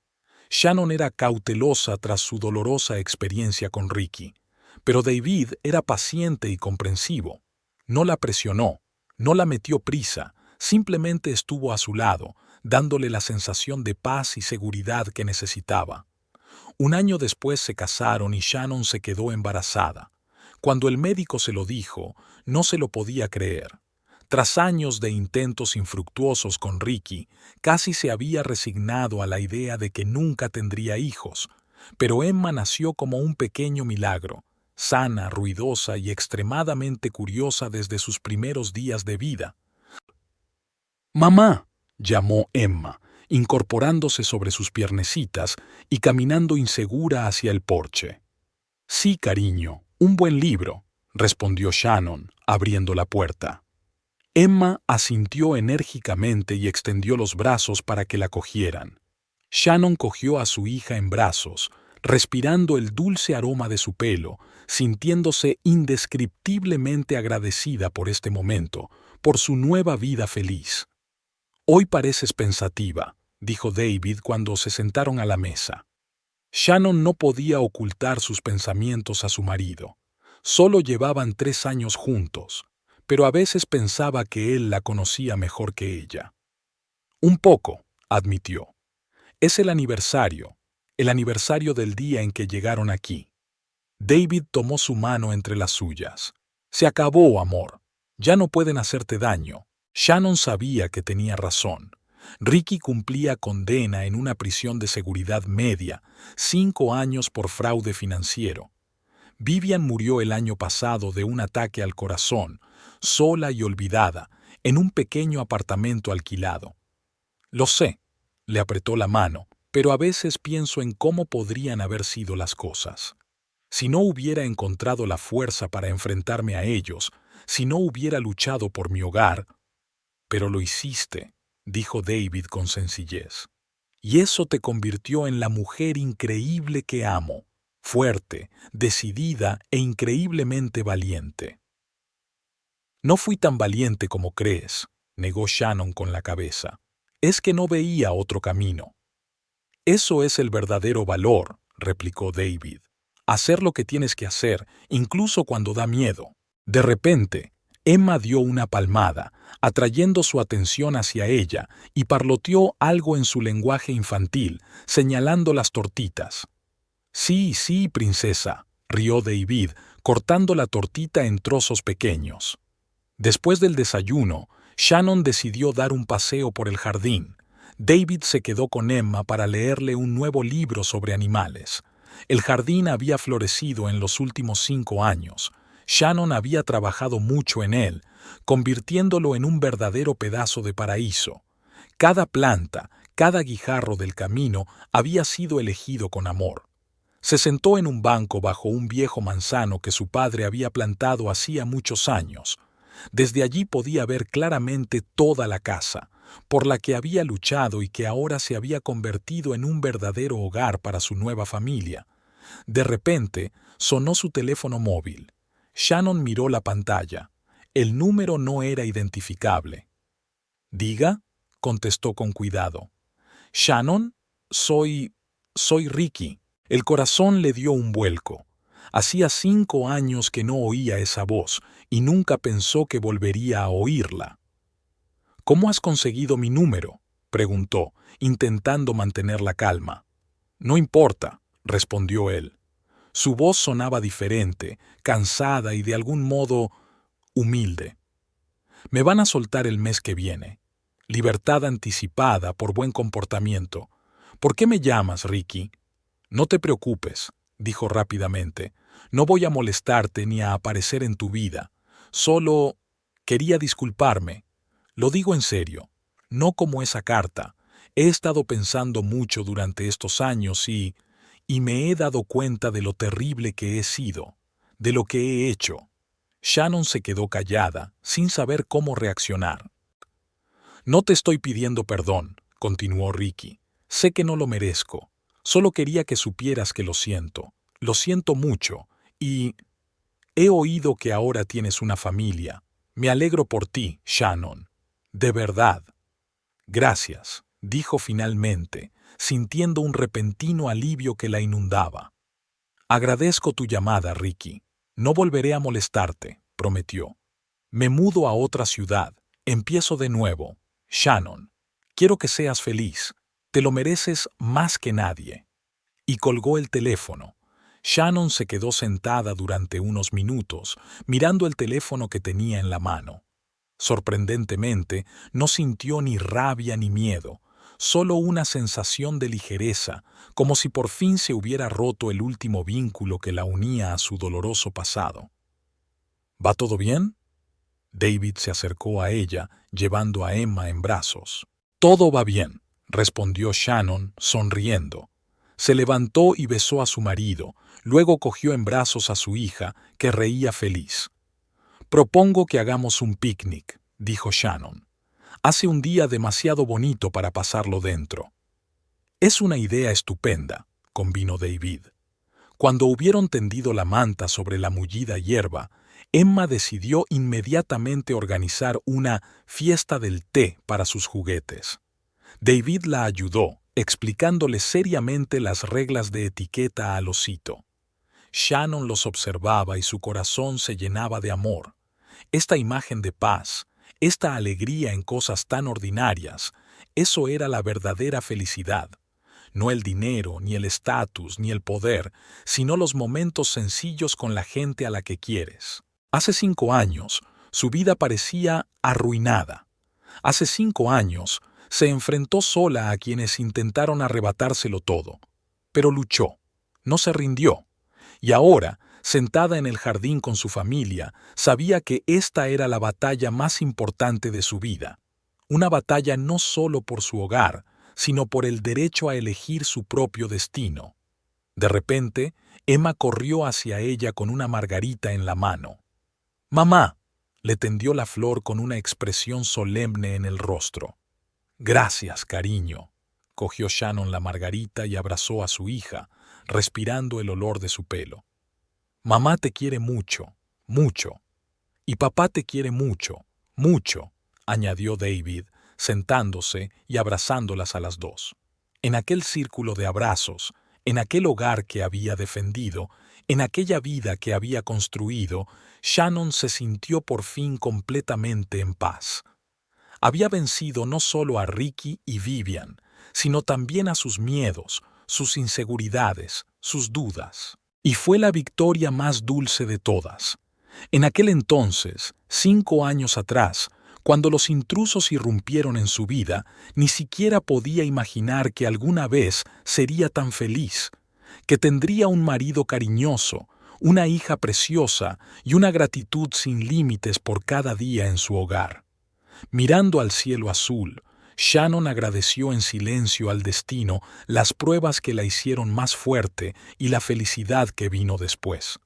Shannon era cautelosa tras su dolorosa experiencia con Ricky, pero David era paciente y comprensivo. No la presionó, no la metió prisa, simplemente estuvo a su lado, dándole la sensación de paz y seguridad que necesitaba. 1 año después se casaron y Shannon se quedó embarazada. Cuando el médico se lo dijo, no se lo podía creer. Tras años de intentos infructuosos con Ricky, casi se había resignado a la idea de que nunca tendría hijos, pero Emma nació como un pequeño milagro, sana, ruidosa y extremadamente curiosa desde sus primeros días de vida. «¡Mamá!», llamó Emma, incorporándose sobre sus piernecitas y caminando insegura hacia el porche. «Sí, cariño, un buen libro», respondió Shannon, abriendo la puerta. Emma asintió enérgicamente y extendió los brazos para que la cogieran. Shannon cogió a su hija en brazos, respirando el dulce aroma de su pelo, sintiéndose indescriptiblemente agradecida por este momento, por su nueva vida feliz. «Hoy pareces pensativa», dijo David cuando se sentaron a la mesa. Shannon no podía ocultar sus pensamientos a su marido. Solo llevaban 3 años juntos, pero a veces pensaba que él la conocía mejor que ella. «Un poco», admitió. «Es el aniversario del día en que llegaron aquí». David tomó su mano entre las suyas. «Se acabó, amor. Ya no pueden hacerte daño». Shannon sabía que tenía razón. Ricky cumplía condena en una prisión de seguridad media, 5 años por fraude financiero. Vivian murió el año pasado de un ataque al corazón, sola y olvidada, en un pequeño apartamento alquilado. «Lo sé», le apretó la mano, «pero a veces pienso en cómo podrían haber sido las cosas. Si no hubiera encontrado la fuerza para enfrentarme a ellos, si no hubiera luchado por mi hogar». «Pero lo hiciste», dijo David con sencillez. y eso te convirtió en la mujer increíble que amo, fuerte, decidida e increíblemente valiente. No fui tan valiente como crees, negó Shannon con la cabeza. Es que no veía otro camino. Eso es el verdadero valor, replicó David. Hacer lo que tienes que hacer, incluso cuando da miedo. De repente, Emma dio una palmada, atrayendo su atención hacia ella, y parloteó algo en su lenguaje infantil, señalando las tortitas. Sí, sí, princesa, rió David, cortando la tortita en trozos pequeños. Después del desayuno, Shannon decidió dar un paseo por el jardín. David se quedó con Emma para leerle un nuevo libro sobre animales. El jardín había florecido en los últimos 5 años. Shannon había trabajado mucho en él, convirtiéndolo en un verdadero pedazo de paraíso. Cada planta, cada guijarro del camino había sido elegido con amor. Se sentó en un banco bajo un viejo manzano que su padre había plantado hacía muchos años. Desde allí podía ver claramente toda la casa, por la que había luchado y que ahora se había convertido en un verdadero hogar para su nueva familia. De repente, sonó su teléfono móvil. Shannon miró la pantalla. El número no era identificable. «Diga», contestó con cuidado. «Shannon, soy Ricky». El corazón le dio un vuelco. Hacía 5 años que no oía esa voz y nunca pensó que volvería a oírla. «¿Cómo has conseguido mi número?», preguntó, intentando mantener la calma. «No importa», respondió él. Su voz sonaba diferente, cansada y de algún modo humilde. «Me van a soltar el mes que viene. Libertad anticipada por buen comportamiento. ¿Por qué me llamas, Ricky?» «No te preocupes», dijo rápidamente. «No voy a molestarte ni a aparecer en tu vida. Solo quería disculparme. Lo digo en serio, no como esa carta. He estado pensando mucho durante estos años y me he dado cuenta de lo terrible que he sido, de lo que he hecho». Shannon se quedó callada, sin saber cómo reaccionar. «No te estoy pidiendo perdón», continuó Ricky. «Sé que no lo merezco. Solo quería que supieras que lo siento. Lo siento mucho. Y he oído que ahora tienes una familia. Me alegro por ti, Shannon. De verdad». «Gracias», dijo finalmente, sintiendo un repentino alivio que la inundaba. «Agradezco tu llamada, Ricky. No volveré a molestarte», prometió. «Me mudo a otra ciudad. Empiezo de nuevo. Shannon, quiero que seas feliz. Te lo mereces más que nadie». Y colgó el teléfono. Shannon se quedó sentada durante unos minutos, mirando el teléfono que tenía en la mano. Sorprendentemente, no sintió ni rabia ni miedo, solo una sensación de ligereza, como si por fin se hubiera roto el último vínculo que la unía a su doloroso pasado. «¿Va todo bien?», David se acercó a ella, llevando a Emma en brazos. «Todo va bien», respondió Shannon, sonriendo. Se levantó y besó a su marido, luego cogió en brazos a su hija, que reía feliz. «Propongo que hagamos un picnic», dijo Shannon. «Hace un día demasiado bonito para pasarlo dentro». «Es una idea estupenda», convino David. Cuando hubieron tendido la manta sobre la mullida hierba, Emma decidió inmediatamente organizar una fiesta del té para sus juguetes. David la ayudó, explicándole seriamente las reglas de etiqueta al osito. Shannon los observaba y su corazón se llenaba de amor. Esta imagen de paz, esta alegría en cosas tan ordinarias, eso era la verdadera felicidad. No el dinero, ni el estatus, ni el poder, sino los momentos sencillos con la gente a la que quieres. Hace 5 años, su vida parecía arruinada. Hace 5 años, se enfrentó sola a quienes intentaron arrebatárselo todo. Pero luchó, no se rindió. Y ahora, sentada en el jardín con su familia, sabía que esta era la batalla más importante de su vida. Una batalla no solo por su hogar, sino por el derecho a elegir su propio destino. De repente, Emma corrió hacia ella con una margarita en la mano. «Mamá», le tendió la flor con una expresión solemne en el rostro. «Gracias, cariño», cogió Shannon la margarita y abrazó a su hija, respirando el olor de su pelo. Mamá te quiere mucho, mucho. Y papá te quiere mucho, mucho, añadió David, sentándose y abrazándolas a las dos. En aquel círculo de abrazos, en aquel hogar que había defendido, en aquella vida que había construido, Shannon se sintió por fin completamente en paz. Había vencido no solo a Ricky y Vivian, sino también a sus miedos, sus inseguridades, sus dudas. Y fue la victoria más dulce de todas. En aquel entonces, 5 años atrás, cuando los intrusos irrumpieron en su vida, ni siquiera podía imaginar que alguna vez sería tan feliz, que tendría un marido cariñoso, una hija preciosa y una gratitud sin límites por cada día en su hogar. Mirando al cielo azul, Shannon agradeció en silencio al destino las pruebas que la hicieron más fuerte y la felicidad que vino después.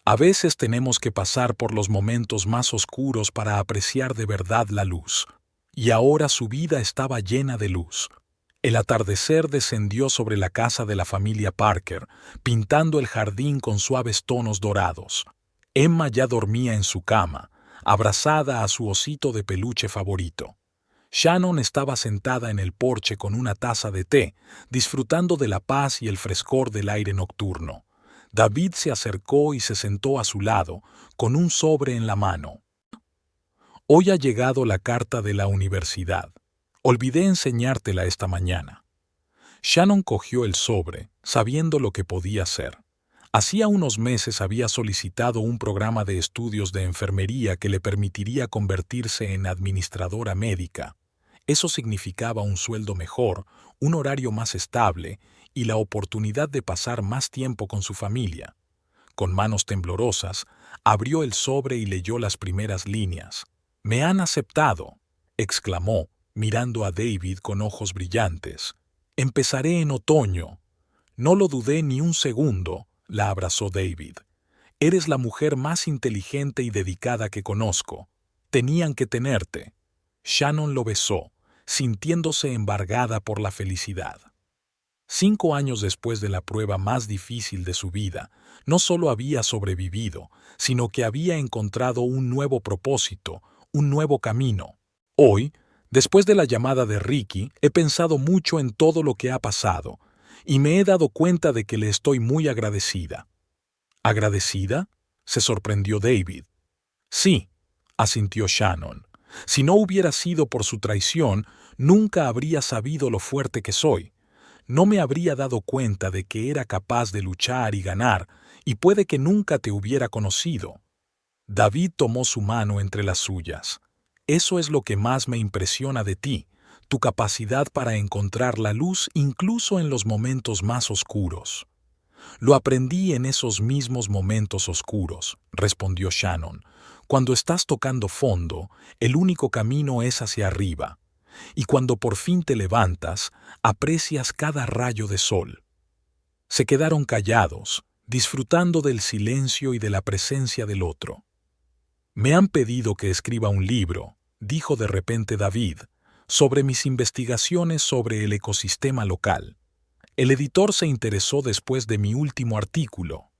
A veces tenemos que pasar por los momentos más oscuros para apreciar de verdad la luz. Y ahora su vida estaba llena de luz. El atardecer descendió sobre la casa de la familia Parker, pintando el jardín con suaves tonos dorados. Emma ya dormía en su cama, abrazada a su osito de peluche favorito. Shannon estaba sentada en el porche con una taza de té, disfrutando de la paz y el frescor del aire nocturno. David se acercó y se sentó a su lado, con un sobre en la mano. Hoy ha llegado la carta de la universidad. Olvidé enseñártela esta mañana. Shannon cogió el sobre, sabiendo lo que podía hacer. Hacía unos meses había solicitado un programa de estudios de enfermería que le permitiría convertirse en administradora médica. Eso significaba un sueldo mejor, un horario más estable y la oportunidad de pasar más tiempo con su familia. Con manos temblorosas, abrió el sobre y leyó las primeras líneas. «Me han aceptado», exclamó, mirando a David con ojos brillantes. «Empezaré en otoño». No lo dudé ni un segundo, la abrazó David. «Eres la mujer más inteligente y dedicada que conozco. Tenían que tenerte». Shannon lo besó, sintiéndose embargada por la felicidad. 5 años después de la prueba más difícil de su vida, no solo había sobrevivido, sino que había encontrado un nuevo propósito, un nuevo camino. Hoy, después de la llamada de Ricky, he pensado mucho en todo lo que ha pasado, y me he dado cuenta de que le estoy muy agradecida. ¿Agradecida?, se sorprendió David. Sí, asintió Shannon. Si no hubiera sido por su traición, nunca habría sabido lo fuerte que soy. No me habría dado cuenta de que era capaz de luchar y ganar, y puede que nunca te hubiera conocido. David tomó su mano entre las suyas. Eso es lo que más me impresiona de ti, tu capacidad para encontrar la luz incluso en los momentos más oscuros. Lo aprendí en esos mismos momentos oscuros, respondió Shannon. Cuando estás tocando fondo, el único camino es hacia arriba. Y cuando por fin te levantas, aprecias cada rayo de sol. Se quedaron callados, disfrutando del silencio y de la presencia del otro. Me han pedido que escriba un libro, dijo de repente David, sobre mis investigaciones sobre el ecosistema local. El editor se interesó después de mi último artículo.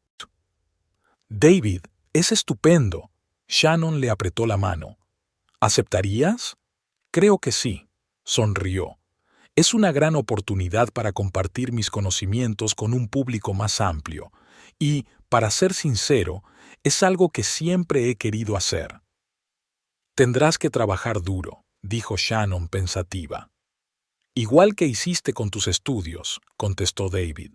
David, es estupendo. Shannon le apretó la mano. ¿Aceptarías? Creo que sí, sonrió. Es una gran oportunidad para compartir mis conocimientos con un público más amplio y, para ser sincero, es algo que siempre he querido hacer. Tendrás que trabajar duro, dijo Shannon pensativa. Igual que hiciste con tus estudios, contestó David.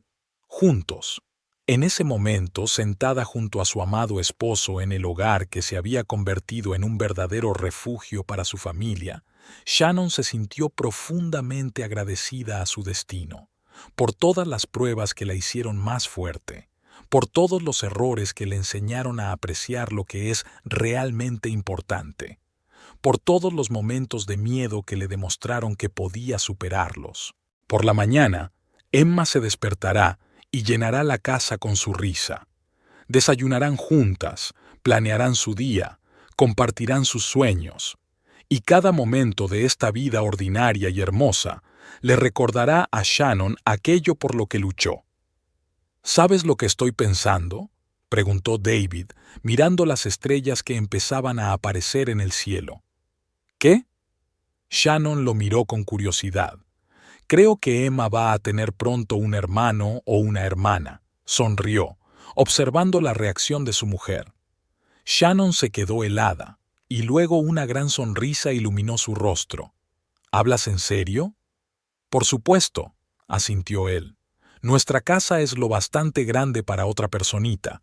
Juntos. En ese momento, sentada junto a su amado esposo en el hogar que se había convertido en un verdadero refugio para su familia, Shannon se sintió profundamente agradecida a su destino, por todas las pruebas que la hicieron más fuerte, por todos los errores que le enseñaron a apreciar lo que es realmente importante, por todos los momentos de miedo que le demostraron que podía superarlos. Por la mañana, Emma se despertará y llenará la casa con su risa. Desayunarán juntas, planearán su día, compartirán sus sueños. Y cada momento de esta vida ordinaria y hermosa le recordará a Shannon aquello por lo que luchó. ¿Sabes lo que estoy pensando?, preguntó David, mirando las estrellas que empezaban a aparecer en el cielo. ¿Qué? Shannon lo miró con curiosidad. Creo que Emma va a tener pronto un hermano o una hermana, sonrió, observando la reacción de su mujer. Shannon se quedó helada, y luego una gran sonrisa iluminó su rostro. ¿Hablas en serio? Por supuesto, asintió él. Nuestra casa es lo bastante grande para otra personita.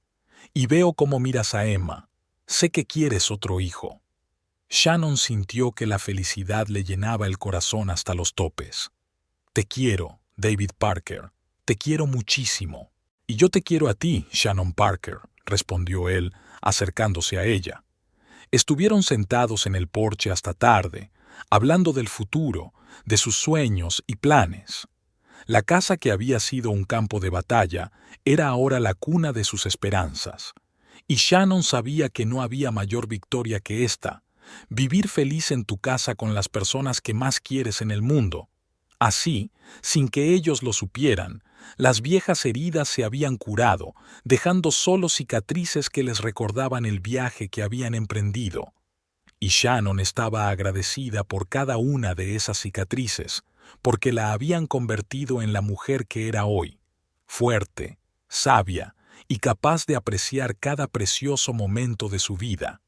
Y veo cómo miras a Emma. Sé que quieres otro hijo. Shannon sintió que la felicidad le llenaba el corazón hasta los topes. Te quiero, David Parker. Te quiero muchísimo. Y yo te quiero a ti, Shannon Parker, respondió él, acercándose a ella. Estuvieron sentados en el porche hasta tarde, hablando del futuro, de sus sueños y planes. La casa que había sido un campo de batalla era ahora la cuna de sus esperanzas. Y Shannon sabía que no había mayor victoria que esta, vivir feliz en tu casa con las personas que más quieres en el mundo. Así, sin que ellos lo supieran, las viejas heridas se habían curado, dejando solo cicatrices que les recordaban el viaje que habían emprendido. Y Shannon estaba agradecida por cada una de esas cicatrices, porque la habían convertido en la mujer que era hoy, fuerte, sabia y capaz de apreciar cada precioso momento de su vida.